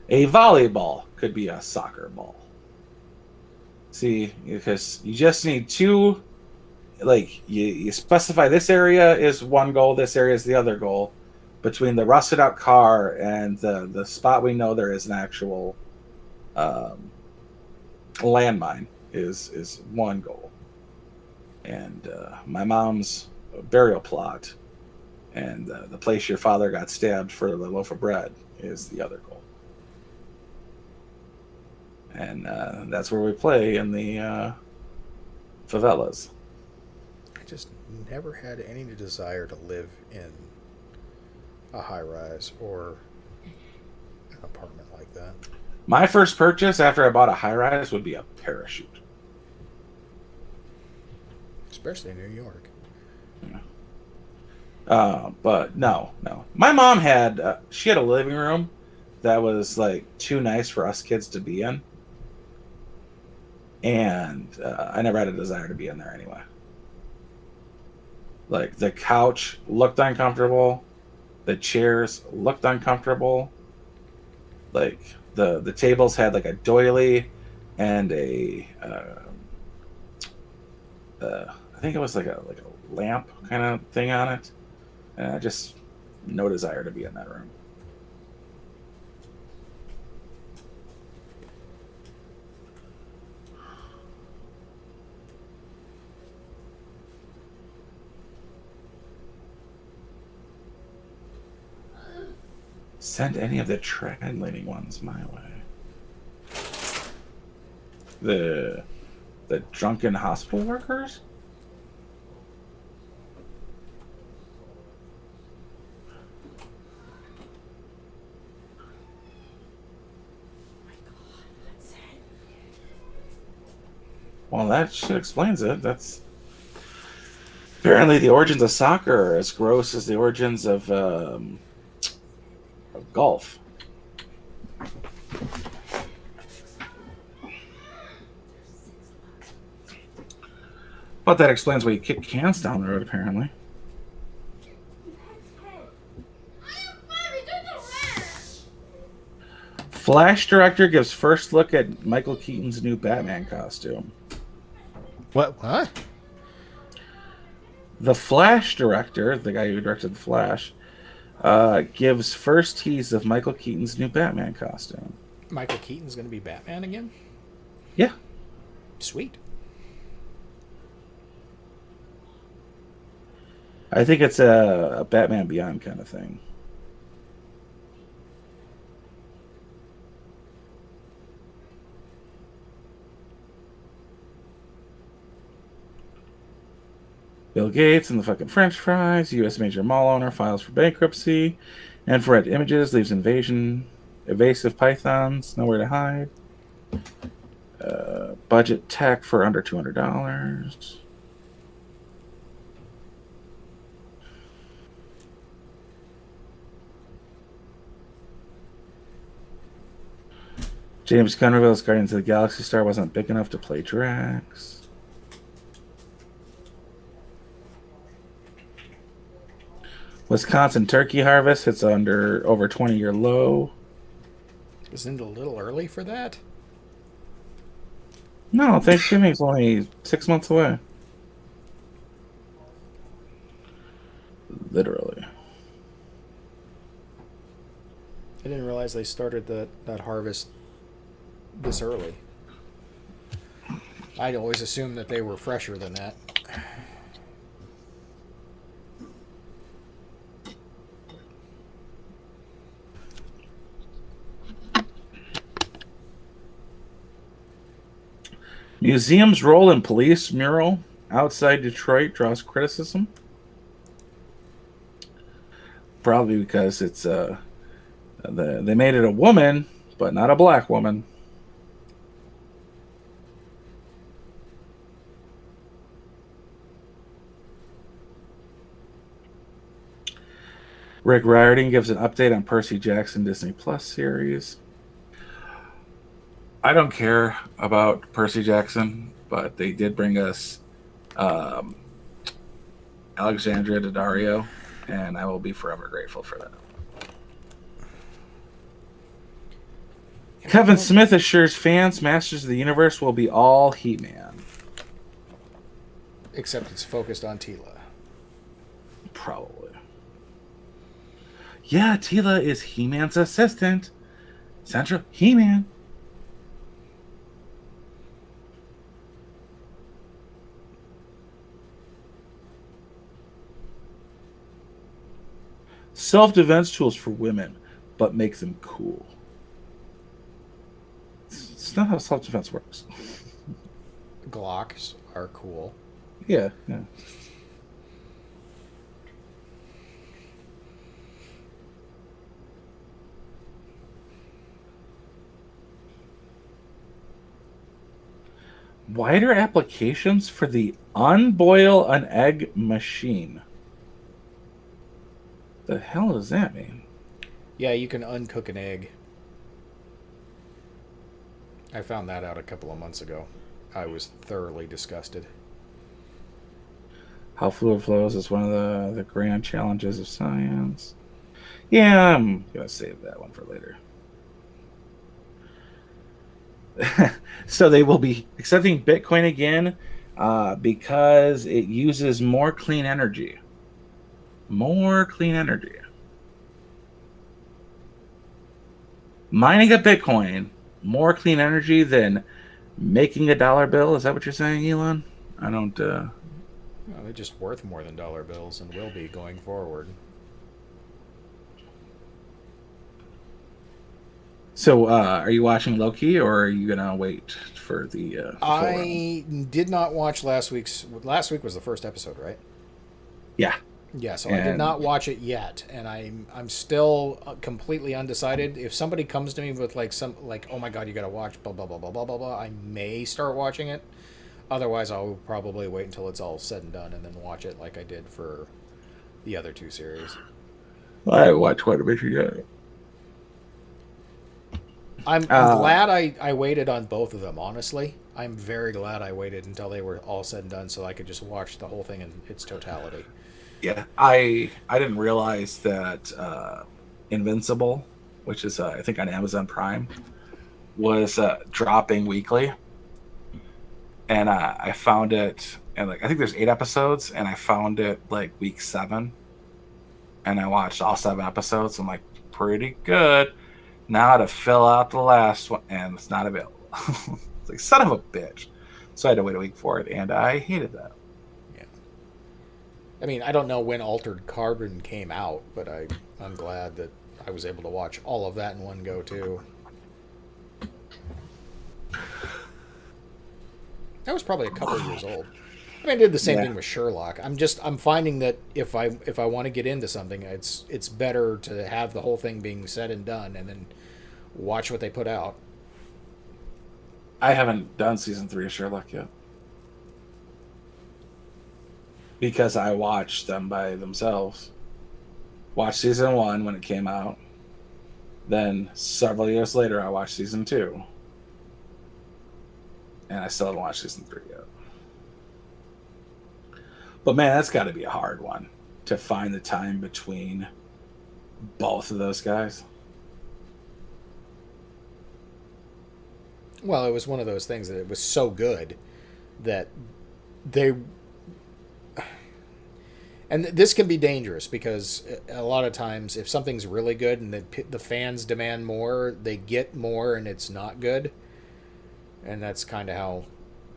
A volleyball could be a soccer ball. See, because you just need 2, like, you specify this area is one goal, this area is the other goal. Between the rusted out car and the spot we know there is an actual landmine is one goal. And my mom's burial plot and the place your father got stabbed for the loaf of bread is the other goal. And that's where we play in the favelas. I just never had any desire to live in a high-rise or an apartment like that. My first purchase after I bought a high-rise would be a parachute. Especially in New York. Yeah. But no. My mom had she had a living room that was like too nice for us kids to be in, and I never had a desire to be in there anyway. Like the couch looked uncomfortable, the chairs looked uncomfortable. Like the tables had like a doily and a I think it was like a lamp kind of thing on it. And just no desire to be in that room. Send any of the translating ones my way. The drunken hospital workers? Well, that shit explains it. That's apparently the origins of soccer are as gross as the origins of golf. But that explains why you kick cans down the road, apparently. Flash director gives first look at Michael Keaton's new Batman costume. What? The Flash director, the guy who directed The Flash, gives first tease of Michael Keaton's new Batman costume. Michael Keaton's going to be Batman again? Yeah. Sweet. I think it's a Batman Beyond kind of thing. Bill Gates and the fucking French fries. U.S. major mall owner files for bankruptcy. Infrared images leaves evasive pythons nowhere to hide. Budget tech for under $200. James Gunn reveals Guardians of the Galaxy star wasn't big enough to play Drax. Wisconsin turkey harvest hits over 20-year low. Isn't it a little early for that? No, Thanksgiving's only 6 months away. Literally. I didn't realize they started that harvest this early. I'd always assumed that they were fresher than that. Museum's role in police mural outside Detroit draws criticism. Probably because it's they made it a woman, but not a black woman. Rick Riordan gives an update on Percy Jackson Disney Plus series. I don't care about Percy Jackson, but they did bring us Alexandria Daddario, and I will be forever grateful for that. Kevin Smith assures fans Masters of the Universe will be all He-Man. Except it's focused on Tila. Probably. Yeah, Tila is He-Man's assistant. Central He-Man. Self-defense tools for women, but make them cool. It's not how self-defense works. Glocks are cool. Yeah. Wider applications for the unboil an egg machine. The hell does that mean? Yeah, you can uncook an egg. I found that out a couple of months ago. I was thoroughly disgusted. How fluid flows is one of the grand challenges of science. Yeah, I'm going to save that one for later. So they will be accepting Bitcoin again because it uses more clean energy. More clean energy. Mining a Bitcoin, more clean energy than making a dollar bill. Is that what you're saying, Elon? I don't... Well, they're just worth more than dollar bills and will be going forward. So, are you watching Loki, or are you gonna wait for the? Full I did not watch last week's. Last week was the first episode, right? Yeah. Yeah, so I did not watch it yet, and I'm still completely undecided. If somebody comes to me with oh my god, you got to watch blah blah blah blah blah blah blah, I may start watching it. Otherwise, I'll probably wait until it's all said and done and then watch it like I did for the other two series. I watched quite a bit yet. I'm glad I waited on both of them, honestly. I'm very glad I waited until they were all said and done so I could just watch the whole thing in its totality. Yeah, I didn't realize that Invincible, which is I think on Amazon Prime, was dropping weekly, and I found it, and I think there's 8 episodes, and I found it week 7, and I watched all 7 episodes. I'm like, pretty good. Now to fill out the last one, and it's not available. It's like, son of a bitch. So I had to wait a week for it, and I hated that. Yeah. I mean, I don't know when Altered Carbon came out, but I'm glad that I was able to watch all of that in one go, too. That was probably a couple of years old. I mean, I did the same thing with Sherlock. I'm finding that if I want to get into something, it's better to have the whole thing being said and done, and then watch what they put out. I haven't done season 3 of Sherlock yet because I watched them by themselves. Watched season 1 when it came out. Then several years later, I watched season 2, and I still haven't watched season 3 yet. But man, that's got to be a hard one to find the time between both of those guys. Well, it was one of those things that it was so good that they... And this can be dangerous because a lot of times if something's really good and the fans demand more, they get more and it's not good. And that's kind of how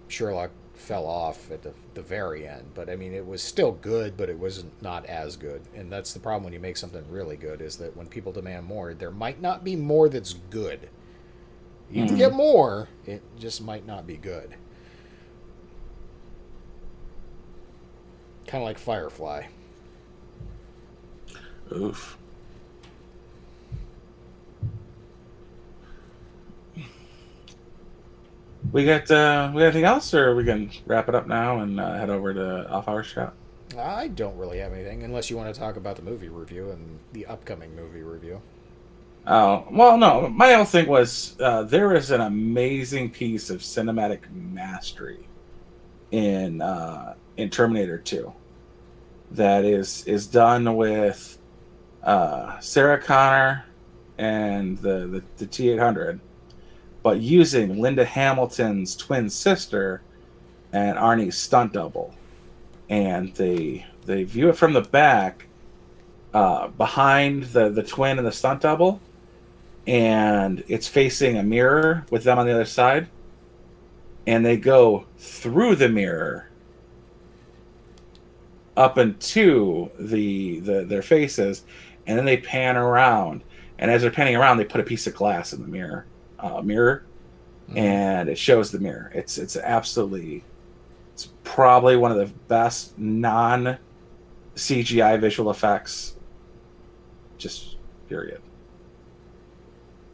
Sherlock fell off at the very end. But I mean, it was still good, but it was not as good. And that's the problem when you make something really good, is that when people demand more, there might not be more that's good. You can get more, it just might not be good. Kind of like Firefly. Oof. we got anything else, or we can wrap it up now and head over to Off Hour Shop? I don't really have anything, unless you want to talk about the movie review and the upcoming movie review. Oh, well, no. My whole thing was there is an amazing piece of cinematic mastery in Terminator 2 that is done with Sarah Connor and the T-800, but using Linda Hamilton's twin sister and Arnie's stunt double, and they view it from the back, behind the twin and the stunt double, and it's facing a mirror with them on the other side, and they go through the mirror up into their faces, and then they pan around, and as they're panning around, they put a piece of glass in the mirror, and it shows the mirror. It's absolutely, it's probably one of the best non CGI visual effects, just period.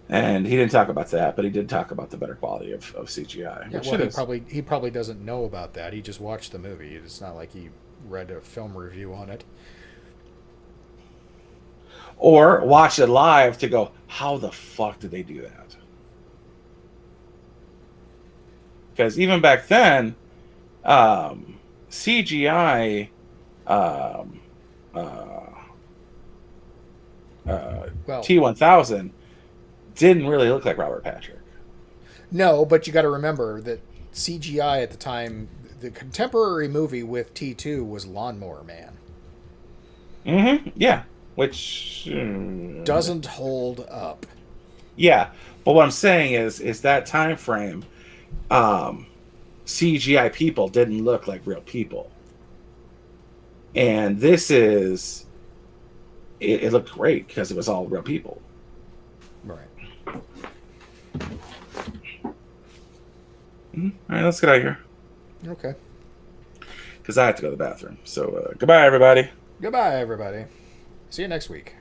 And he didn't talk about that, but he did talk about the better quality of CGI. Yeah, well, he probably doesn't know about that. He just watched the movie. It's not like he read a film review on it. Or watch it live to go, how the fuck did they do that? Because even back then, CGI T-1000 didn't really look like Robert Patrick. No, but you got to remember that CGI at the time, the contemporary movie with T2 was Lawnmower Man. Mm-hmm. Yeah. Which doesn't hold up. Yeah, but what I'm saying is that time frame, CGI people didn't look like real people, and this is it looked great because it was all real people. Right. All right, let's get out of here. Okay. Because I have to go to the bathroom. So goodbye, everybody. Goodbye, everybody. See you next week.